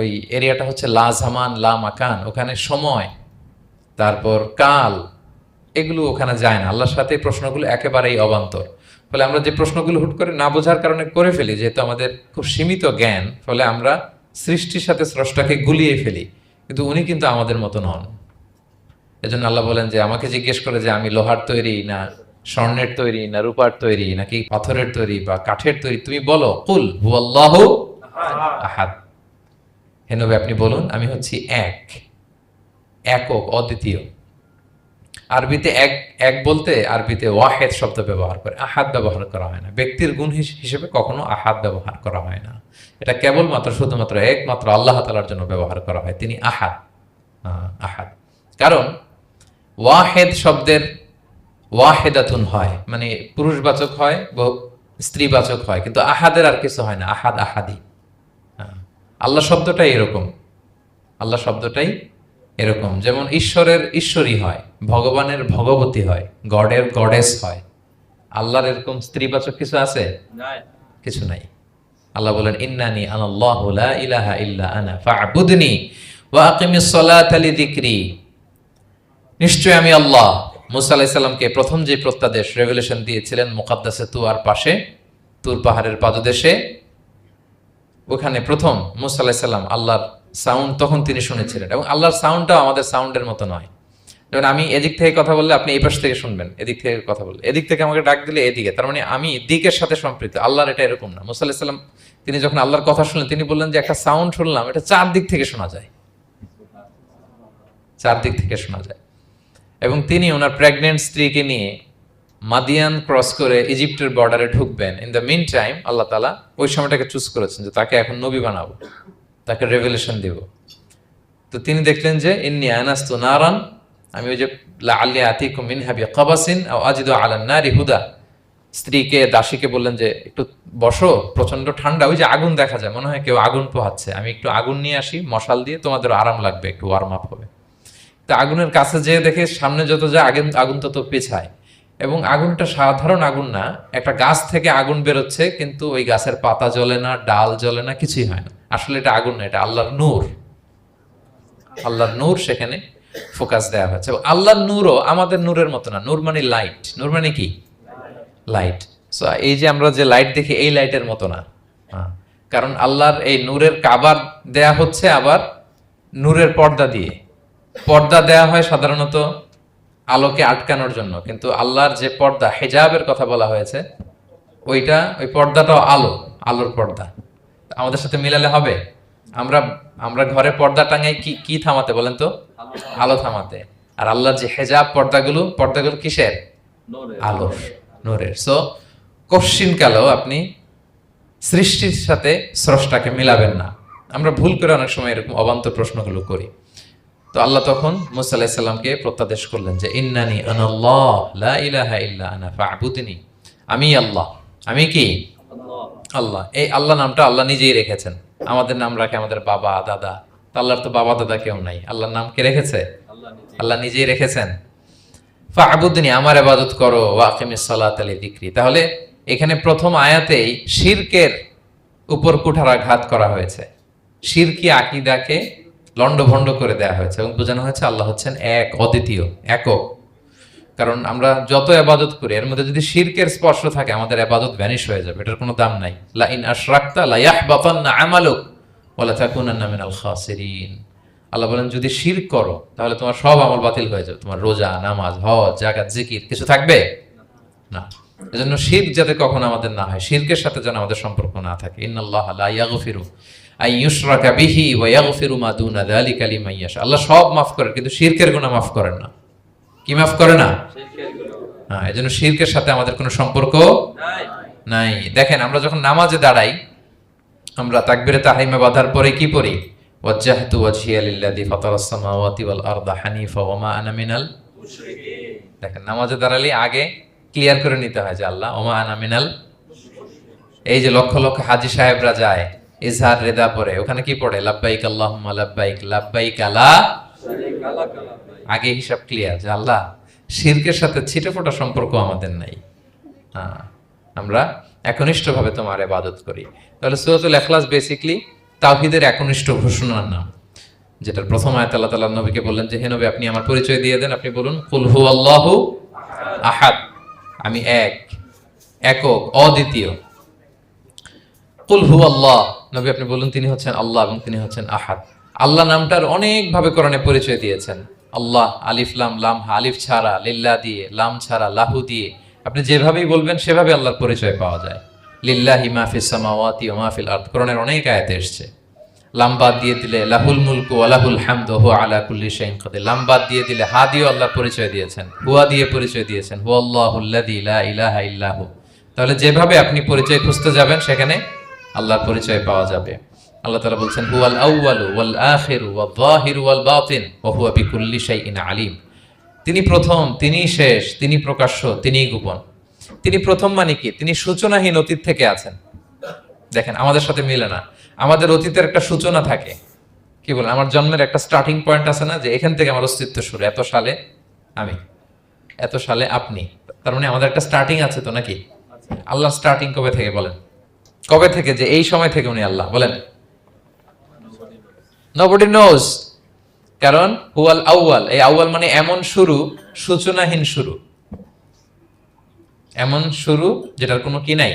ওই এরিয়াটা হচ্ছে লা জামান লা মাকান, ওখানে সময়, তারপর কাল, এগুলো ওখানে যায় না। আল্লাহর সাথে প্রশ্নগুলো একেবারেই অবান্তর। ফলে আমরা যে প্রশ্নগুলো হুট করে না বোঝার কারণে করে ফেলি, যেহেতু আমাদের খুব সীমিত জ্ঞান, ফলে আমরা সৃষ্টির সাথে স্রষ্টাকে গুলিয়ে ফেলি। কিন্তু উনি কিন্তু আমাদের মতো নন। এজন্য আল্লাহ বলেন যে আমাকে জিজ্ঞেস করে যে আমি লোহার তৈরি, না স্বর্ণের তৈরি, না রূপার তৈরি, নাকি পাথরের তৈরি বা কাঠের তৈরি, তুমি বলো, কুল হুয়াল্লাহু আহাদ। হে নবী আপনি বলুন, আমি হচ্ছি এক, একক, অদ্বিতীয়। আরবিতে এক, এক বলতে আরবিতে ওয়াহেদ শব্দ ব্যবহার করে, আহাদ ব্যবহার করা হয় না। ব্যক্তির গুণ হিসেবে কখনো আহাদ ব্যবহার করা হয় না। এটা কেবলমাত্র, শুধুমাত্র, একমাত্র আল্লাহ তাআলার জন্য ব্যবহার করা হয়, তিনি আহাদ। আহাদ কারণ ওয়াহেদ শব্দের ওয়াহেদাতুন হয়, মানে পুরুষবাচক হয়, স্ত্রীবাচক হয়, কিন্তু আহাদের আর কিছু হয় না, আহাদ, আহাদি। আল্লাহ শব্দটাই এরকম, আল্লাহ শব্দটাই এরকম যেমন ঈশ্বরের ঈশ্বরী হয়, ভগবানের ভগবতী হয়, গডের গডেস হয়। আল্লাহর এরকম স্ত্রীবাচক কিছু আছে? কিছু নাই। আল্লাহ বলেন ইন্নানি আনাল্লাহু লা ইলাহা ইল্লা আনা ফা'বুদনি ওয়া আকিমিস সালাতা লিযিকরি। নিশ্চয় আমি আল্লাহ। মুসা আলাইহিস সালামকে প্রথম যে প্রত্যাদেশ রেভেলেশন দিয়েছিলেন মুকাদ্দাসে তুয়ার পাশে, তুর পাহাড়ের পাদদেশে, ওখানে প্রথম মুসা আলাইহিস সালাম আল্লাহর সাউন্ড তখন তিনি শুনেছিলেন, এবং আল্লাহর সাউন্ডটাও আমাদের সাউন্ডের মতো নয়। যেমন আমি এদিক থেকে কথা বললে আপনি এই পাশ থেকে শুনবেন, এদিক থেকে কথা বললে এদিক থেকে আমাকে ডাক দিলে এদিকে, তার মানে আমি দিকের সাথে সম্পৃক্ত। আল্লাহর এটা এরকম না। মুসা আলাইহিস সালাম তিনি যখন আল্লাহর কথা শুনলেন তিনি বললেন যে একটা সাউন্ড শুনলাম, এটা চারদিক থেকে শোনা যায়, চারদিক থেকে শোনা যায়। এবং তিনি ওনার প্রেগনেন্ট স্ত্রীকে নিয়ে মাদিয়ান ক্রস করে ইজিপ্টের বর্ডারে ঢুকবেন। ইন দ্য মিন টাইম আল্লাহ তাআলা ওই সময়টাকে চুজ করেছেন যে তাকে এখন নবী বানাবো, তাকে রেভেলেশন দিব। তো তিনি দেখলেন যে ইন্নী আনাস্তু নারান, আমি ওই যে লাআল্লি আতিকুম মিনহা বিকাবাসিন আও আজিদু আলান নারি হুদা, স্ত্রীকে দাসীকে বললেন যে একটু বসো, প্রচন্ড ঠান্ডা, ওই যে আগুন দেখা যায়, মনে হয় কেউ আগুন পোহাচ্ছে, আমি একটু আগুন নিয়ে আসি মশাল দিয়ে, তোমাদের আরাম লাগবে, একটু ওয়ার্ম আপ হবে। তো আগুনের কাছে যেয়ে দেখে সামনে যত যায় আগুন তত পেছায়, এবং আগুনটা সাধারণ আগুন না, একটা গাছ থেকে আগুন বেরোচ্ছে, কিন্তু ওই গাছের পাতা জ্বলে না, ডাল জ্বলে না, কিছুই হয় না। আসলে এটা আগুন না, এটা আল্লাহর নূর। আল্লাহর নূর সেখানে ফোকাস দেওয়া হয়েছে। এবং আল্লাহর নূরও আমাদের নূরের মতো না। নূর মানে লাইট। নূর মানে কি? লাইট। সো এই যে আমরা যে লাইট দেখি এই লাইটের মতো না। কারণ আল্লাহর এই নূরের কাবার দেয়া হচ্ছে আবার নূরের পর্দা দিয়ে। পর্দা দেয়া হয় সাধারণত আলোকে আটকানোর জন্য, কিন্তু আল্লাহর যে পর্দা, হিজাবের কথা বলা হয়েছে, ওই পর্দাটাও আলোর পর্দা। আমাদের সাথে মিলালে হবে? আমরা ঘরে পর্দা টাঙাই কি থামাতে বলেন তো? আলো থামাতে। আর আল্লাহর যে হিজাব পর্দাগুলো কিসের? আলোর, নূরের। সো কশ্চিন কালেও আপনি সৃষ্টির সাথে স্রষ্টাকে মিলাবেন না। আমরা ভুল করে অনেক সময় এরকম অবান্তর প্রশ্নগুলো করি। তো আল্লাহ তখন মুসা আলাইহিস সালামকে প্রত্যাদেশ করলেন যে ইন্নানি আনাল্লাহ লা ইলাহা ইল্লা আনা ফা'বুদনি, আমি আল্লাহ। আমি কি? আল্লাহ। এই আল্লাহ নামটা আল্লাহ নিজেই রেখেছেন। আমাদের নাম রাখে আমাদের বাবা দাদা, আল্লাহর তো বাবা দাদা কেউ নাই। আল্লাহর নাম কে রেখেছে? আল্লাহ নিজেই রেখেছেন। ফা'বুদনি, আমার ইবাদত করো, ওয়া আকিমিস সালাতা লিযিকরি। তাহলে এখানে প্রথম আয়াতেই শিরকের উপর কুঠারাঘাত করা হয়েছে, শিরকি আকীদাকে লন্ডভন্ড করে দেওয়া হয়েছে, এবং বোঝানো হয়েছে আল্লাহ হচ্ছেন এক, অদ্বিতীয়, একক। কারণ আমরা যত ইবাদত করি এর মধ্যে যদি শিরকের স্পর্শ থাকে আমাদের ইবাদত ভ্যানিশ হয়ে যাবে, এটার কোনো দাম নাই। লা ইন আশরাকতা লা ইয়াহবাতান্না আমালুক ওয়া লা তাকুনান্না মিনাল খাসিরিন। আল্লাহ বলেন যদি শিরক করো তাহলে তোমার সব আমল বাতিল হয়ে যাবে, তোমার রোজা, নামাজ, হজ, যাকাত, জিকির কিছু থাকবে না। এজন্য শিরক যাতে কখনো আমাদের না হয়, শিরকের সাথে যেন আমাদের সম্পর্ক না থাকে। ইন্নাল্লাহা লা ইয়াগফিরু আন ইউশরাকা বিহি ওয়া ইয়াগফিরু মা দুনা যালিকা লিমান ইয়াশা। আল্লাহ সব মাফ করেন কিন্তু শিরকের গুনাহ মাফ করেন না। কি মাফ করে না? হ্যাঁ, এজন্য শিরকের সাথে আমাদের কোনো সম্পর্ক নাই। দেখেন আমরা যখন নামাজে দাঁড়াই, আমরা তাকবীরে তাহরিমে বাঁধার পরে কি পড়ি? ওয়াজ্জাহতু ওয়াজহিয়া লিল্লাযী ফাতারাস সামাওয়াতি ওয়াল আরদা হানিফা ওয়া মা আনা মিনাল মুশরিকিন। দেখেন নামাজে দাঁড়ালে আগে ক্লিয়ার করে নিতে হয় যে আল্লাহ ওয়া মা আনা মিনাল। এই যে লক্ষ লক্ষ হাজী সাহেবরা যায় ইজহার রিদা পড়ে, ওখানে কি পড়ে? লাব্বাইক আল্লাহুম্মা লাব্বাইক লাব্বাইক লা শারীকা লাক লাব্বাইক। আগে হিসাব ক্লিয়ার যে আল্লাহ শিরকের সাথে ছিটেফোঁটা সম্পর্ক আমাদের নাই। হ্যাঁ, আমরা একনিষ্ঠভাবে তোমার ইবাদত করি। তাহলে সূরাতুল ইখলাস বেসিক্যালি তাওহীদের একনিষ্ঠ ঘোষণার নাম, যেটার প্রথম আয়াত আল্লাহ তাআলা নবীকে বললেন যে হে নবী আপনি আমার পরিচয় দিয়ে দেন, আপনি বলুন কুল হুয়াল্লাহু আহাদ, আমি এক, একক, অদ্বিতীয়। কুল হুয়াল্লাহ, নবী আপনি বলুন তিনি হচ্ছেন আল্লাহ এবং তিনি হচ্ছেন আহাদ। আল্লাহ নামটার অনেক ভাবে কোরআনে পরিচয় দিয়েছেন। আল্লাহ আলিফ লাম লাম, আলিফ ছাড়া, লিল্লাহ দিয়ে, লাম ছাড়া, লাহু দিয়ে, আপনি যেভাবেই বলবেন সেভাবে আল্লাহর পরিচয় পাওয়া যায়। লিল্লাহি মা ফিস সামাওয়াতি ওয়া মা ফিল আরদ, কোরআনের অনেক আয়াতে এসেছে। লাম বাদ দিয়ে দিলে লাহুল মুলকু ওয়া লাহুল হামদু ওয়া হুয়া আলা কুল্লি শাইইন কাদির। লাম বাদ দিয়ে দিলে হা দিয়ে আল্লাহর পরিচয় দিয়েছেন, হুয়া দিয়ে পরিচয় দিয়েছেন, হুয়াল্লাহুল্লাযী লা ইলাহা ইল্লাহু। তাহলে যেভাবে আপনি পরিচয় খুঁজতে যাবেন সেখানে আল্লাহর পরিচয় পাওয়া যাবে। আল্লাহ তাআলা বলছেন হুয়াল আউয়ালু ওয়াল আখিরু ওয়াল যাহিরু ওয়াল বাতিন ওয়া হুয়া বিকুল্লি শাইইন আলিম। তিনি প্রথম, তিনি শেষ, তিনি প্রকাশ্য, তিনি গোপন। তিনি প্রথম মানে কি? তিনি সূচনাহীন অতীত থেকে আছেন। দেখেন আমাদের সাথে মিলে না। আমাদের অতীতের একটা সূচনা থাকে, কি বলেন, আমার জন্মের একটা স্টার্টিং পয়েন্ট আছে না, যে এখান থেকে আমার অস্তিত্ব শুরু, এত সালে আমি, এত সালে আপনি। তার মানে আমাদের একটা স্টার্টিং আছে তো নাকি? আল্লাহ স্টার্টিং কবে থেকে বলেন? কবে থেকে, যে এই সময় থেকে উনি আল্লাহ বলেন? nobody knows, কারণ হুয়াল আউয়াল, এই আউয়াল মানে এমন শুরু, সূচনাহীন শুরু, এমন শুরু যেটার কোনো কি নাই,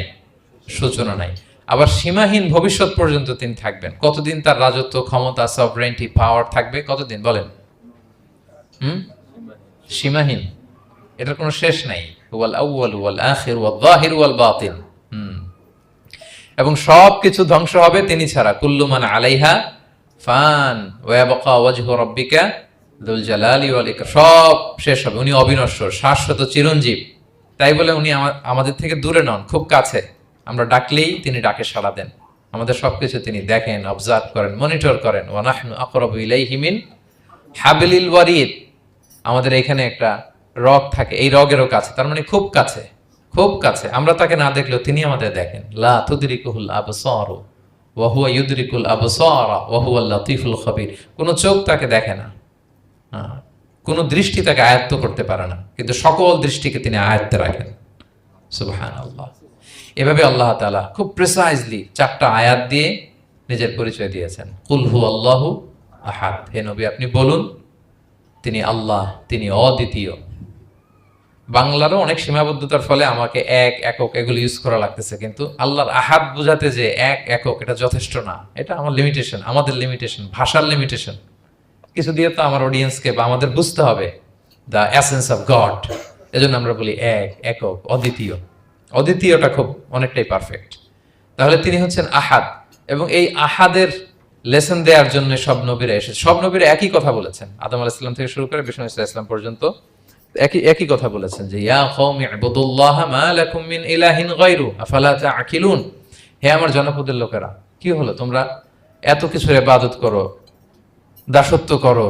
সূচনা নাই। আবার সীমাহীন ভবিষ্যৎ পর্যন্ত তিনি থাকবেন। কতদিন তার রাজত্ব, ক্ষমতা, সভরেন্টি, পাওয়ার থাকবে? কতদিন বলেন? সীমাহীন, এটার কোনো শেষ নাই। হুয়াল আউয়াল ওয়াল আখির ওয়াল যাহির ওয়াল বাতিন। এবং সব কিছু ধ্বংস হবে তিনি ছাড়া। কুল্লু মান আলাইহা ফান ওয়া ইয়াবকা ওয়াজহু রাব্বিকা যুল জালালি ওয়াল ইকরাম। সব শেষ হবে, উনি অবিনশ্বর, শাশ্বত, চিরঞ্জীব। তাই বলে উনি আমাদের থেকে দূরে নন, খুব কাছে। আমরা ডাকলেই তিনি ডাকে সাড়া দেন। আমাদের সবকিছু তিনি দেখেন, অবজার্ভ করেন, মনিটর করেন। ওয়া নাহনু আকরাবু ইলাইহি মিন হাবলিল ওয়ারিদ। আমাদের এখানে একটা রগ থাকে, এই রগেরও কাছে, তার মানে খুব কাছে, খুব কাছে। আমরা তাকে না দেখলেও তিনি আমাদের দেখেন। লা তুদরিকুহুল আবসারু ওয়া হুয়া ইউদরিকুল আবসারা ওয়া হুয়াল লাতীফুল খবীর। কোনো চোখ তাকে দেখে না, কোনো দৃষ্টি তাকে আয়ত্ত করতে পারে না, কিন্তু সকল দৃষ্টিকে তিনি আয়ত্তে রাখেন। সুবহানাল্লাহ। এভাবে আল্লাহ তাআলা খুব প্রিসাইজলি 4টা আয়াত দিয়ে নিজের পরিচয় দিয়েছেন। কুল হু আল্লাহু আহাদ। হে নবী, আপনি বলুন তিনি আল্লাহ, তিনি অদ্বিতীয়। বাংলারও অনেক সীমাবদ্ধতার ফলে আমাকে এক, একক এগুলো ইউজ করা লাগতেছে, কিন্তু আল্লাহর আহাদ বোঝাতে যে এক, একক, এটা যথেষ্ট না। এটা আমার লিমিটেশন, আমাদের লিমিটেশন, ভাষার লিমিটেশন। কিছু দিয়ে তো আমার অডিয়েন্সকে বা আমাদের বুঝতে হবে দ্য এসেন্স অফ গড। এজন্য আমরা বলি এক, একক, অদ্বিতীয়। অদ্বিতীয়টা খুব অনেকটাই পারফেক্ট। তাহলে তিনি হচ্ছেন আহাদ, এবং এই আহাদের লেসন দেওয়ার জন্য সব নবীরা এসেছে। সব নবীরা একই কথা বলেছেন, আদম আলাইহিস সালাম থেকে শুরু করে বিষ্ণু ইসা ইসলাম পর্যন্ত একই কথা বলেছেন, যে ইয়া কওমি ইবুদুল্লাহ মা লাকুম মিন ইলাহিন গায়রু আফালা তাআকিলুন। হে আমার জনপদের লোকেরা, কি হলো তোমরা এত কিছুর ইবাদত করো, দাসত্ব করো,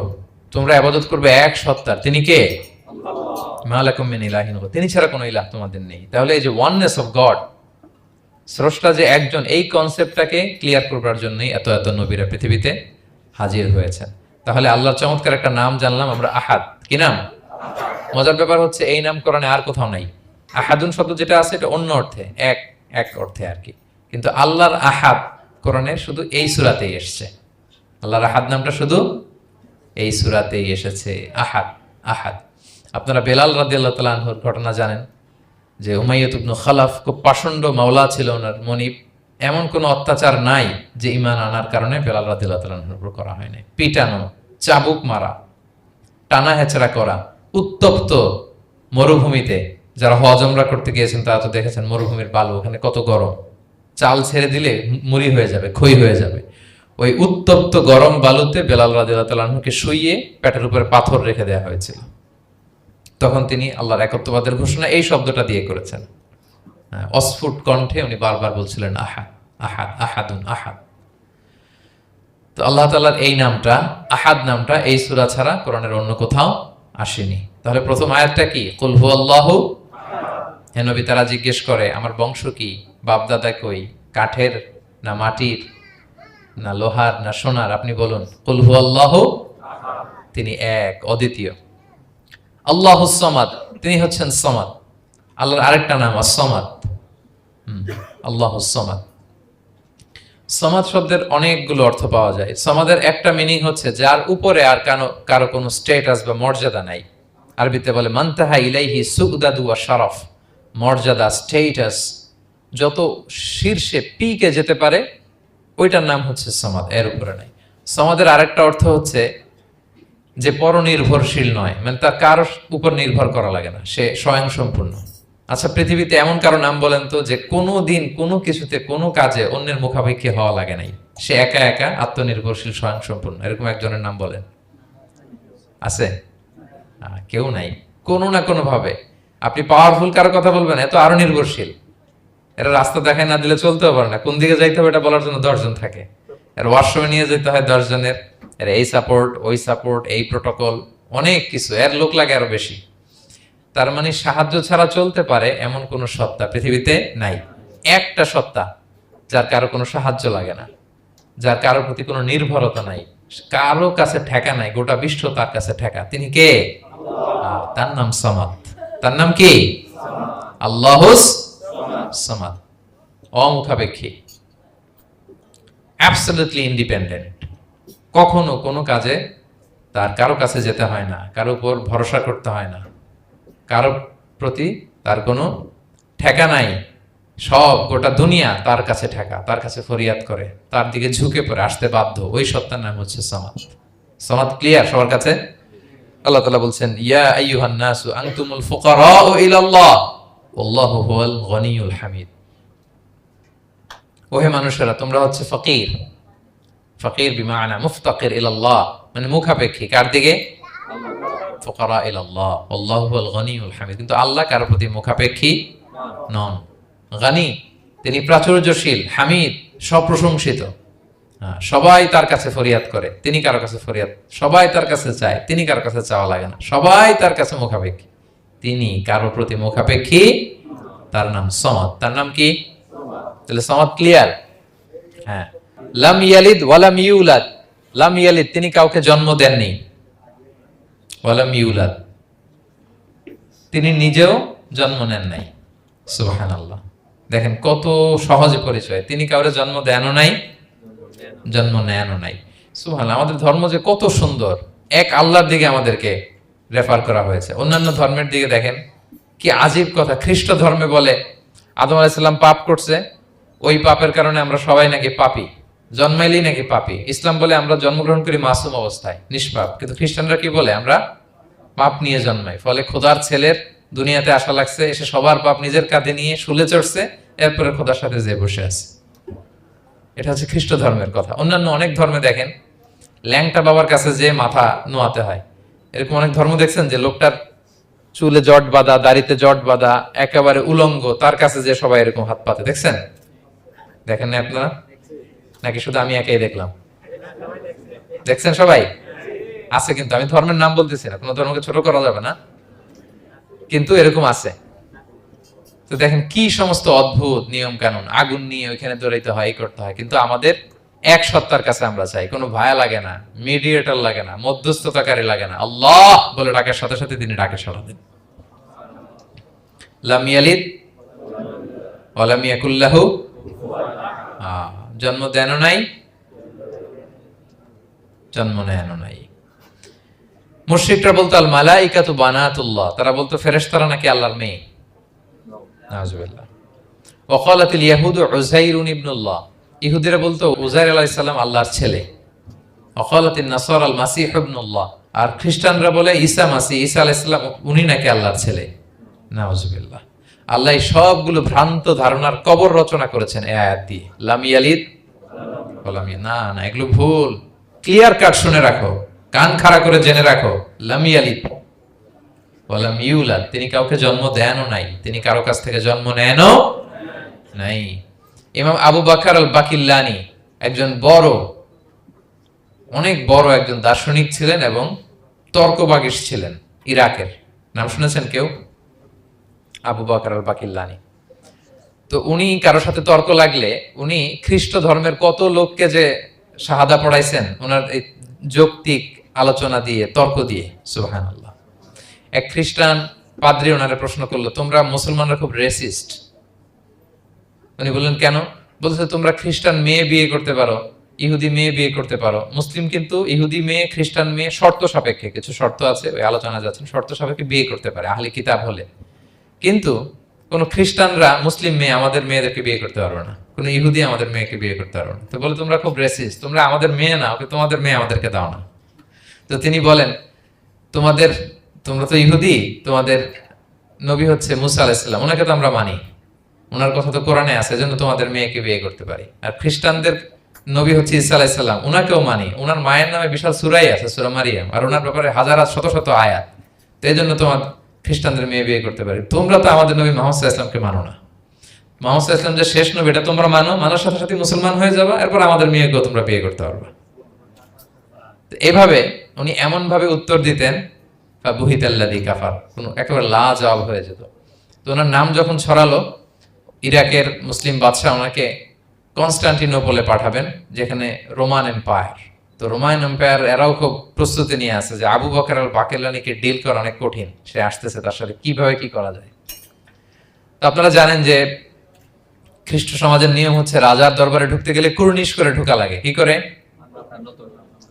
তোমরা ইবাদত করবে এক সত্তার, তিনি কে? আল্লাহ। মা লাকুম মিন ইলাহিন গায়রু, তিনি ছাড়া কোনো ইলাহ তোমাদের নেই। তাহলে এই যে ওয়াননেস অফ গড, স্রষ্টা যে একজন, এই কনসেপ্টটাকে ক্লিয়ার করবার জন্যই এত এত নবীরা পৃথিবীতে হাজির হয়েছেন। তাহলে আল্লাহর চমৎকার একটা নাম জানলাম আমরা, আহাদ। কি নাম? মজার ব্যাপার হচ্ছে এই নাম কোরআনে আর কোথাও নাই। আহাদুন শব্দ যেটা আছে এটা অন্য অর্থে, এক, এক অর্থে আর কি। কিন্তু আল্লাহর আহাদ কোরআনের শুধু এই সূরাতেই এসেছে। আল্লাহর আহাদ নামটা শুধু এই সূরাতেই এসেছে। আহাদ, আহাদ। আপনারা বেলাল রাদিয়াল্লাহু তাআলা আনহুর ঘটনা জানেন, যে উমাইয়াত ইবনে খালাফ খুব পাষণ্ড মাওলা ছিল ওনার, মনিব। এমন কোনো অত্যাচার নাই যে ঈমান আনার কারণে বেলাল রাদিয়াল্লাহু তাআলা আনহুর উপর করা হয় নাই। পিটানো, চাবুক মারা, টানা হেচড়া করা, উত্তপ্ত মরুভূমিতে। যারা হজ উমরা করতে গিয়েছেন তারা তো দেখেছেন মরুভূমির বালু, ওখানে কত গরম, চাল ছেড়ে দিলে মুড়ি হয়ে যাবে, খই হয়ে যাবে। ওই উত্তপ্ত গরম বালুতে বেলাল রাদিয়াল্লাহু তাআলা আনহুকে শুইয়ে পেটের উপরে পাথর রেখে দেওয়া হয়েছিল। তখন তিনি আল্লাহর একত্ববাদের ঘোষণা এই শব্দটা দিয়ে করেছেন। অস্ফুট কণ্ঠে উনি বারবার বলছিলেন আহাদ, আহাদ, আহাদুন আহাদ। তো আল্লাহ তাআলার এই নামটা, আহাদ নামটা, এই সূরা ছাড়া কোরআনের অন্য কোথাও আসেনি। তাহলে প্রথম আয়াতটা কি? কুল হু আল্লাহু আহাদ। হে নবী, তারা জিজ্ঞেস করে আমার বংশ কি, বাপদাদা কই, কাঠের না মাটির না লোহার না সোনার? আপনি বলুন কুল হু আল্লাহু আহাদ, তিনি এক, অদ্বিতীয়। আল্লাহুস সামাদ, তিনি হচ্ছেন সামাদ। আল্লাহর আরেকটা নাম আস-সামাদ। আল্লাহুস সামাদ। সামাদ শব্দের অনেকগুলো অর্থ পাওয়া যায়। সামাদের একটা মিনিং হচ্ছে যার উপরে আর কারো কোনো স্ট্যাটাস বা মর্যাদা নাই। আরবিতে বলে মানতাহা ইলাইহি সুগদাদু ওয়া শারাফ। মর্যাদা, স্ট্যাটাস যত শীর্ষে, পিকে যেতে পারে, ওইটার নাম হচ্ছে সামাদ, এর উপরে নাই। সামাদের আরেকটা অর্থ হচ্ছে যে পরনির্ভরশীল নয়, মানে তার কারোর উপর নির্ভর করা লাগে না, সে স্বয়ং সম্পূর্ণ। আচ্ছা, পৃথিবীতে এমন কারো নাম বলেন তো যে কোনো দিন কোনো কিছুতে কোনো কাজে অন্যের মুখাপেক্ষী হওয়া লাগে নাই, সে একা একা আত্মনির্ভরশীল, স্বয়ং সম্পূর্ণ, এরকম একজনের নাম বলেন? আছে? কেউ নাই। কোনো না কোনো ভাবে আপনি পাওয়ারফুল কারো কথা বলবেন, এত আরো নির্ভরশীল। এরা রাস্তা দেখায় না দিলে চলতেও পারে না, কোন দিকে যাইতে হবে এটা বলার জন্য 10 জন থাকে। এর ওয়াশরুমে নিয়ে যেতে হয় 10 জনের, এর এই সাপোর্ট, ওই সাপোর্ট, এই প্রোটোকল, অনেক কিছু, এর লোক লাগে আরো বেশি। তার মানে সাহায্য ছাড়া চলতে পারে এমন কোন সত্তা পৃথিবীতে নাই। একটা সত্তা যার কারো কোনো সাহায্য লাগে না, যার কারোর প্রতি কোনো নির্ভরতা নাই, কারো কাছে ঠেকা নাই, গোটা বিশ্ব তার কাছে ঠেকা। তিনি কে? তার নাম সামাদ। তার নাম কি? আল্লাহুস সামাদ। অমুখাপেক্ষী, অ্যাবসলিউটলি ইন্ডিপেন্ডেন্ট। কখনো কোনো কাজে তার কারো কাছে যেতে হয় না, কারো উপর ভরসা করতে হয় না, কারো প্রতি তার কোনো ঠেকা নাই। সব গোটা দুনিয়া তার কাছে ঠেকা, তার কাছে ফরিয়াদ করে, তার দিকে ঝুঁকে পড়ে আসতে বাধ্য। ওই সত্তার নাম হচ্ছে সামাদ। সামাদ ক্লিয়ার সবার কাছে? আল্লাহ তাআলা বলছেন, ইয়া আইয়ুহান নাসু আনতুমুল ফুকারাউ ইলাল্লাহ ওয়াল্লাহু হুয়াল গনিয়ুল হামিদ। ওহে মানুষেরা, তোমরা হচ্ছে ফকির। ফকির বিমানা মুফতাকির ইলাল্লাহ, মানে মুখাপেক্ষী। কার দিকে? ফুকারা ইলাল্লাহ ওয়াল্লাহু হুয়াল গনিয়ুল হামিদ। কিন্তু আল্লাহ কারো প্রতি মুখাপেক্ষী নন। গানি, তিনি প্রাচুর্যশীল, হামিদ, সপ্রশংসিত। সবাই তার কাছে ফরিয়াদ করে, তিনি কারো কাছে ফরিয়াদ, সবাই তার কাছে চায়, তিনি কারো কাছে চাওয়া লাগে না, সবাই তার কাছে মুখাপেক্ষী, তিনি কারো প্রতি মুখাপেক্ষী। তার নাম সমাদ। তার নাম কি? তাহলে সমাদ ক্লিয়ার? হ্যাঁ। লাম ইয়ালিদ ওয়ালাম ইউলাদ। লাম ইয়ালিদ, তিনি কাউকে জন্ম দেননি। ওয়ালাম ইউলাদ, তিনি নিজেও জন্ম নেন নাই। সুবহানাল্লাহ। দেখেন কত সহজে পরিচয়। তিনি কাউরে জন্ম দেনও নাই, জন্ম নেনও নাই। সুবহানাল্লাহ। আমাদের ধর্ম যে কত সুন্দর, এক আল্লাহর দিকে আমাদেরকে রেফার করা হয়েছে। অন্যান্য ধর্মের দিকে দেখেন কি আজীব কথা। খ্রিস্ট ধর্মে বলে আদম আলাইহিস সালাম পাপ করছে, ওই পাপের কারণে আমরা সবাই নাকি পাপী, জন্মাইলেই নাকি পাপী। ইসলাম বলে আমরা জন্মগ্রহণ করি মাসুম অবস্থায়, নিষ্পাপ। কিন্তু খ্রিস্টানরা কি বলে? আমরা পাপ নিয়ে জন্মাই, ফলে খোদার ছেলের দুনিয়াতে আসা লাগছে, এসে সবার পাপ নিজের কাঁধে নিয়ে শুলে চড়ছে, এরপরে খোদার সাথে যে বসে আছে। এটা হচ্ছে খ্রিস্ট ধর্মের কথা। অন্যান্য অনেক ধর্মে দেখেন ল্যাংটা বাবার কাছে যে মাথা নোয়াতে হয়। এরকম অনেক ধর্ম দেখছেন যে লোকটার চুলে জট বাঁধা, দাড়িতে জট বাঁধা, একেবারে উলঙ্গ, তার কাছে যে সবাই এরকম হাত পাতে। দেখছেন? দেখেন না আপনারা? নাকি শুধু আমি একাই দেখলাম? দেখছেন সবাই? আছে, কিন্তু আমি ধর্মের নাম বলতেছি না, কোনো ধর্মকে ছোট করা যাবে না, কিন্তু এরকম আছে। তো দেখেন কি সমস্ত অদ্ভুত নিয়ম কানুন। আগুন নিয়ে ওইখানে দৌড়াইতে হয়, এই করতে হয়। কিন্তু আমাদের এক সত্তার কাছে আমরা চাই, কোনো ভায়া লাগে না, মিডিয়েটর লাগে না, মধ্যস্থতাকারী লাগে না। আল্লাহ বলে ডাকার সাথে সাথে তিনি ডাকে সাড়া দেন। লাম ইয়ালিদ ওয়া লাম ইয়াকুল লাহু, জন্ম দেনও নাই, জন্ম নেনও নাই। মুশরিকরা বলতো আল মালাইকাতু বানাতুল্লাহ, তারা বলতো ফেরেশতারা নাকি আল্লাহর মেয়ে। নাউজুবিল্লাহ। ওয়া ক্বালাতিল ইয়াহুদু উযাইরুন ইবনুল্লাহ, ইহুদিরা বলতো উযাইর আলাইহিস সালাম আল্লাহর ছেলে। ওয়া ক্বালাতিন নাসারা আল মাসীহ ইবনুল্লাহ, আর খ্রিস্টানরা বলে ঈসা মাসীহ, ঈসা আলাইহিস সালাম উনি নাকি আল্লাহর ছেলে। নাউজুবিল্লাহ। আল্লাহ সবগুলো ভ্রান্ত ধারণার কবর রচনা করেছেন এই আয়াত দিয়ে। লাম ইয়ালিদ ওয়া লাম না না, এগুলো ভুল। ক্লিয়ার কাট শুনে রাখো, কান খাড়া করে জেনে রাখো। লাম ইয়ালিদ ওয়া লাম ইউলাদ, তিনি কাউকে জন্ম দেনও নাই, তিনি কারো কাছ থেকে জন্ম নেনও নাই। ইমাম আবু বকর আল বাকিল্লানি একজন বড়, অনেক বড় একজন দার্শনিক ছিলেন এবং তর্কবাগীশ ছিলেন, ইরাকের। নাম শুনেছেন কেউ? আবু বকর আল বাকিল্লানি। তো উনি কারো সাথে তর্ক লাগলে উনি খ্রিস্ট ধর্মের কত লোককে যে শাহাদা পড়াইছেন ওনার এই যৌক্তিক আলোচনা দিয়ে, তর্ক দিয়ে। সুবহানাল্লাহ। এক খ্রিস্টান পাদ্রী ওনারে প্রশ্ন করলো, তোমরা মুসলমানরা খুব রেসিস্ট। উনি বললেন কেন? বলছে তোমরা খ্রিস্টান মেয়ে বিয়ে করতে পারো, ইহুদি মেয়ে বিয়ে করতে পারো, মুসলিম কিন্তু ইহুদি মেয়ে, খ্রিস্টান মেয়ে শর্ত সাপেক্ষে, কিছু শর্ত আছে, ওই আলোচনা যাচ্ছেন, শর্ত সাপেক্ষে বিয়ে করতে পারে আহলি কিতাব হলে। কিন্তু কোন খ্রিস্টানরা মুসলিম মেয়ে আমাদের মেয়েদেরকে বিয়ে করতে পারবে না, কোন ইহুদি আমাদের মেয়েকে বিয়ে করতে পারবে না। তো বলে তোমরা খুব রেসিস্ট, তোমরা আমাদের মেয়ে না, ওকে তোমাদের মেয়ে আমাদেরকে দাও না। তো তিনি বলেন তোমরা তো ইহুদি, তোমাদের নবী হচ্ছে মুসা আলাইহিস সালাম, ওনাকে তো আমরা মানি, ওনার কথা তো কোরআনে আছে, এজন্য তোমাদের মেয়েকে বিয়ে করতে পারি। আর খ্রিস্টানদের নবী হচ্ছে ঈসা আলাইহিস সালাম, ওনাকেও মানি, ওনার মায়ের নামে বিশাল সূরাই আছে, সূরা মারিয়াম, আর ওনার ব্যাপারে হাজার শত শত আয়াত। তো এই জন্য তোমার খ্রিস্টানদের মেয়ে বিয়ে করতে পারি। তোমরা তো আমাদের নবী মুহাম্মদ সাল্লাল্লাহু আলাইহি ওয়াসাল্লামকে মানো না। মুহাম্মদ সাল্লাল্লাহু আলাইহি ওয়াসাল্লাম যে শেষ নবী এটা তোমরা মানার সাথে সাথে মুসলমান হয়ে যাবে, এরপর আমাদের মেয়েকেও তোমরা বিয়ে করতে পারবে। এভাবে উনি এমন ভাবে উত্তর দিতেন, বুহিতাল্লাযী কাফার, একেবারে লাজবাব হয়ে যেত। তো ওনার নাম যখন ছড়ালো, ইরাকের মুসলিম বাদশাহ ওনাকে কনস্টান্টিনোপলে পাঠাবেন, যেখানে রোমান এম্পায়ার। তো রোমান এম্পায়ার এরাও খুব প্রস্তুতি নিয়ে আছে যে আবু বকর আল বাকিলানিকে ডিল করা অনেক কঠিন, সে আসতেছে, তার সাথে কিভাবে কি করা যায়। তো আপনারা জানেন যে খ্রিস্ট সমাজের নিয়ম হচ্ছে রাজার দরবারে ঢুকতে গেলে কুর্নিশ করে ঢোকা লাগে। কি করে?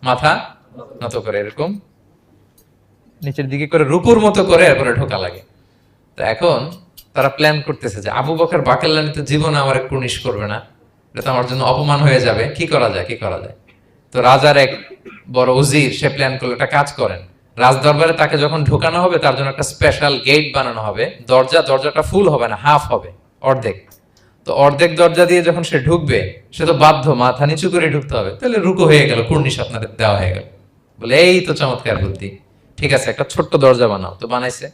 মাথা নত করে, এরকম নিচের দিকে করে রুকুর মতো করে এরপরে ঢোকা লাগে। তো এখন তারা প্ল্যান করতেছে যে আবু বকর বাকিলানি তো জীবনে আমার কুর্নিশ করবে না, এটা তো আমার জন্য অপমান হয়ে যাবে, কি করা যায় কি করা যায়। তো রাজার এক বড় উজির সে প্ল্যান করলো, একটা কাজ করেন, রাজ দরবারে তাকে যখন ঢোকানো হবে তার জন্য একটা স্পেশাল গেট বানানো হবে, দরজাটা ফুল হবে না, হাফ হবে, অর্ধেক। তো অর্ধেক দরজা দিয়ে যখন সে ঢুকবে, সে তো বাধ্য মাথা নিচু করে ঢুকতে হবে, তাহলে রুকু হয়ে গেল, কুর্নিশ আপনাদের দেওয়া হয়ে গেল। বলে এই তো চমৎকার বুদ্ধি, ঠিক আছে একটা ছোট্ট দরজা বানাও। তো বানাইছে।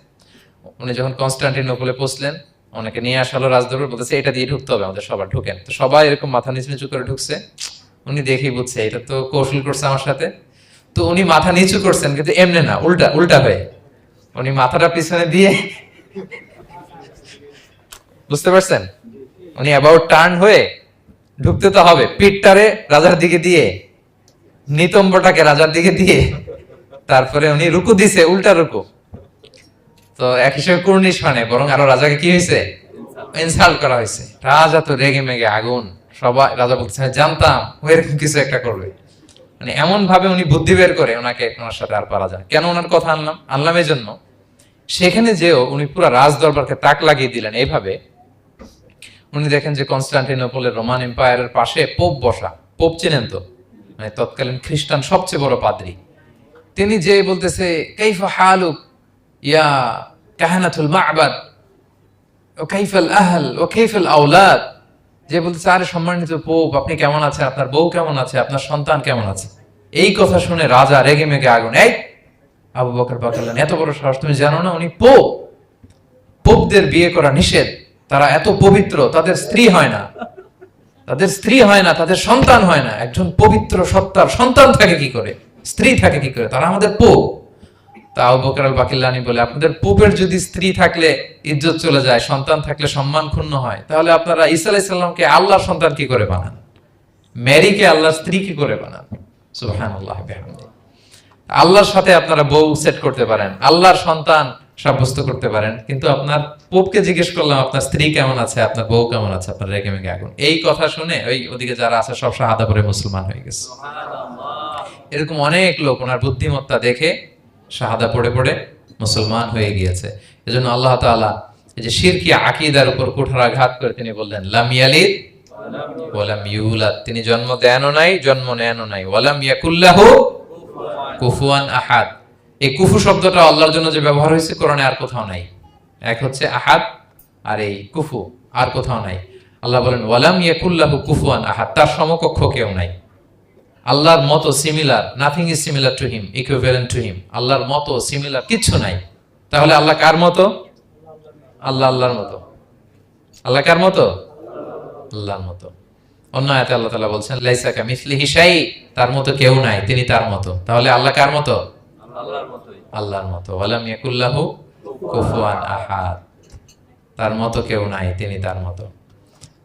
উনি যখন কনস্টান্টিনোপলে পৌঁছলেন, অনেকে নিয়ে আসালো রাজদরবার, বলতেছে এটা দিয়ে ঢুকতে হবে আমাদের, সবার ঢুকেন। তো সবাই এরকম মাথা নিচু নিচু করে ঢুকছে। উনি দেখেই বুঝছে এটা তো কৌশল করছে আমার সাথে। তো উনি মাথা নিচু করছেন, কিন্তু এমনি না, উল্টা উল্টা হয়ে উনি মাথাটা পিছনে দিয়ে, বুঝতে পারছেন, উনি অ্যাবাউট টার্ন হয়ে ঢুকতে তো হবে, পিঠটারে রাজার দিকে দিয়ে, নিতম্বটাকে রাজার দিকে দিয়ে, তারপরে উনি রুকু দিছে, উল্টা রুকু। তো এক হিসেবে কুর্নিশ মানে বরং আরো রাজাকে কি হয়েছে, ইনসাল্ট করা হয়েছে। রাজা তো রেগে মেগে আগুন। সবাই রাজা বলছে জানতাম ও এরকম কিছু একটা করবে। মানে এমন ভাবে উনি বুদ্ধি বের করে ওনাকে, ওনার সাথে আর পারা যায়। কেন ওনার কথা আনলাম এই জন্য, সেখানে যেও উনি পুরো রাজ দরবারকে তাক লাগিয়ে দিলেন এইভাবে। উনি দেখেন যে কনস্টান্টিনোপলের রোমান এম্পায়ারের পাশে পোপ বসা। পোপ চেনেন তো, মানে তৎকালীন খ্রিস্টান সবচেয়ে বড় পাদ্রী। তিনি যে বলতেছে কাইফা হালুক ইয়া কাহানাতুল মা'বাদ ও কাইফাল আহল ও কাইফাল আওলাদ, যে বলতেছে আরে সম্মানিত পোপ, আপনি কেমন আছেন, আপনার বউ কেমন আছে, আপনার সন্তান কেমন আছে। এই কথা শুনে রাজা রেগে মেগে আগুন। এই আবু বকর বাকিলানি, এত বড় সাহস, তুমি জানো না উনি পোপ? পোপদের বিয়ে করা নিষেধ, তারা এত পবিত্র, তাদের স্ত্রী হয় না, তাদের সন্তান হয় না। একজন পবিত্র সত্তার সন্তান থাকে কি করে, স্ত্রী থাকে কি করে, তারা আমাদের পোপ। তা আবু বকর আল বাকিলানি বলে, আপনাদের পোপের যদি স্ত্রী থাকলে ইজ্জত চলে যায়, সন্তান থাকলে সম্মান ক্ষুণ্ণ হয়, তাহলে আপনারা ঈসা আলাইহিস সালামকে আল্লাহর সন্তান কি করে বানান, মেরিকে আল্লাহর স্ত্রী কি করে বানান। সুবহানাল্লাহ বিহামদিহি। আল্লাহর সাথে আপনারা বউ সেট করতে পারেন, আল্লাহর সন্তান সাব্যস্ত করতে পারেন, কিন্তু আপনার পোপকে জিজ্ঞেস করলাম আপনার স্ত্রী কেমন আছে, আপনার বউ কেমন আছে, আপনার রেগে মেগে আগুন। এই কথা শুনে ওই ওদিকে যারা আছে সব শাহাদা পড়ে মুসলমান হয়ে গেছে। এরকম অনেক লোক ওনার বুদ্ধিমত্তা দেখে শাহাদা পড়ে পড়ে মুসলমান হয়ে গিয়েছে। এজন্য আল্লাহ তাআলা এই যে শিরকি আকীদার উপর কুঠারাঘাত করে তিনি বললেন লাম ইয়ালিদ ওয়া লাম ইউলাদ, তিনি জন্ম দেনও নাই, জন্ম নেনও নাই। ওয়া লাম ইয়াকুল্লাহু কুফুয়ান আহাদ, এই কুফু শব্দটা আল্লাহর জন্য যে ব্যবহার হয়েছে কোরআনে আর কোথাও নাই। এক হচ্ছে আহাদ আর এই কুফু, আর কোথাও নাই। আল্লাহ বলেন ওয়ালাম ইয়াকুল্লাহু কুফুয়ান আহাদ, তার সমকক্ষ কেউ নাই। আল্লাহর মতো similar, nothing is similar to him, equivalent to him. আল্লাহর মতো সিমিলার কিচ্ছু নাই। তাহলে আল্লাহ কার মতো? আল্লাহর মতো। আল্লাহ কার মতো? আল্লাহর মতো। অন্য আয়াতে আল্লাহ তাআলা বলছেন লাইসা কামিসলিহি শাই, তার মতো কেউ নাই, তিনি তার মতো। তাহলে আল্লাহ কার মতো? আল্লাহর মতোই। আল্লাহর মতো। ওয়ালাম ইয়াকুল্লাহু কুফুয়ান আহাদ, তার মতো কেউ নাই, তিনি তার মতো।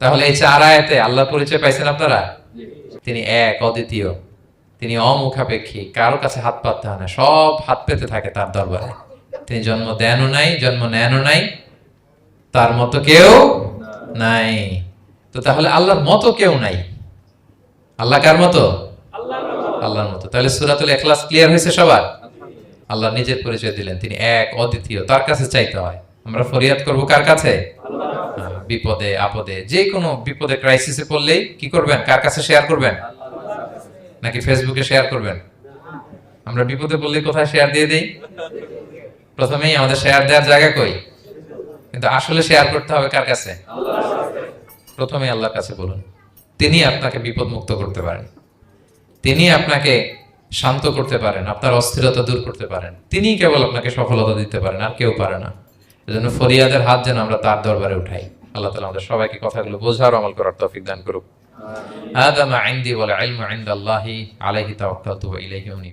তাহলে এই চার আয়াতে আল্লাহর পরিচয় পাইছেন আপনারা? তিনি এক, অদ্বিতীয়, তিনি অমুখাপেক্ষী, কারো কাছে হাত পাততে হয় না, সব হাত পেতে থাকে তার দরবারে। তিনি জন্ম দেনও নাই, জন্ম নেনও নাই, তার মতো কেউ নাই। তো তাহলে আল্লাহর মতো কেউ নাই। আল্লাহ কার মতো? আল্লাহর মতো। তাহলে সূরাতুল ইখলাস ক্লিয়ার হয়েছে সবার? আল্লাহ নিজের পরিচয় দিলেন, তিনি এক, অদ্বিতীয়, তার কাছে চাইতে হয়। আমরা ফরিয়াদ করব কার কাছে? বিপদে আপদে, যে কোনো বিপদে ক্রাইসিসে পড়লেই কি করবেন? কার কাছে শেয়ার করবেন? নাকি ফেসবুকে শেয়ার করবেন? আমরা বিপদে পড়লে কোথায় শেয়ার দিয়ে দেই? প্রথমেই আমাদের শেয়ার দেওয়ার জায়গা কই? কিন্তু আসলে শেয়ার করতে হবে কার কাছে? প্রথমে আল্লাহর কাছে বলুন। তিনি আপনাকে বিপদ মুক্ত করতে পারেন, তিনি আপনাকে শান্ত করতে পারেন, আপনার অস্থিরতা দূর করতে পারেন, তিনি কেবল আপনাকে সফলতা দিতে পারেন, আর কেউ পারে না। এজন্য ফরিয়াদের হাত যেন আমরা তার দরবারে উঠাই। আল্লাহ তাআলা আমাদের সবাইকে কথাগুলো বোঝার, আমল করার তৌফিক দান করুক। হাদা মা ইনদি ওয়াল ইলমু ইনদাল্লাহি আলাইহি তাওয়াক্কালতু ওয়া ইলাইহি উনীব।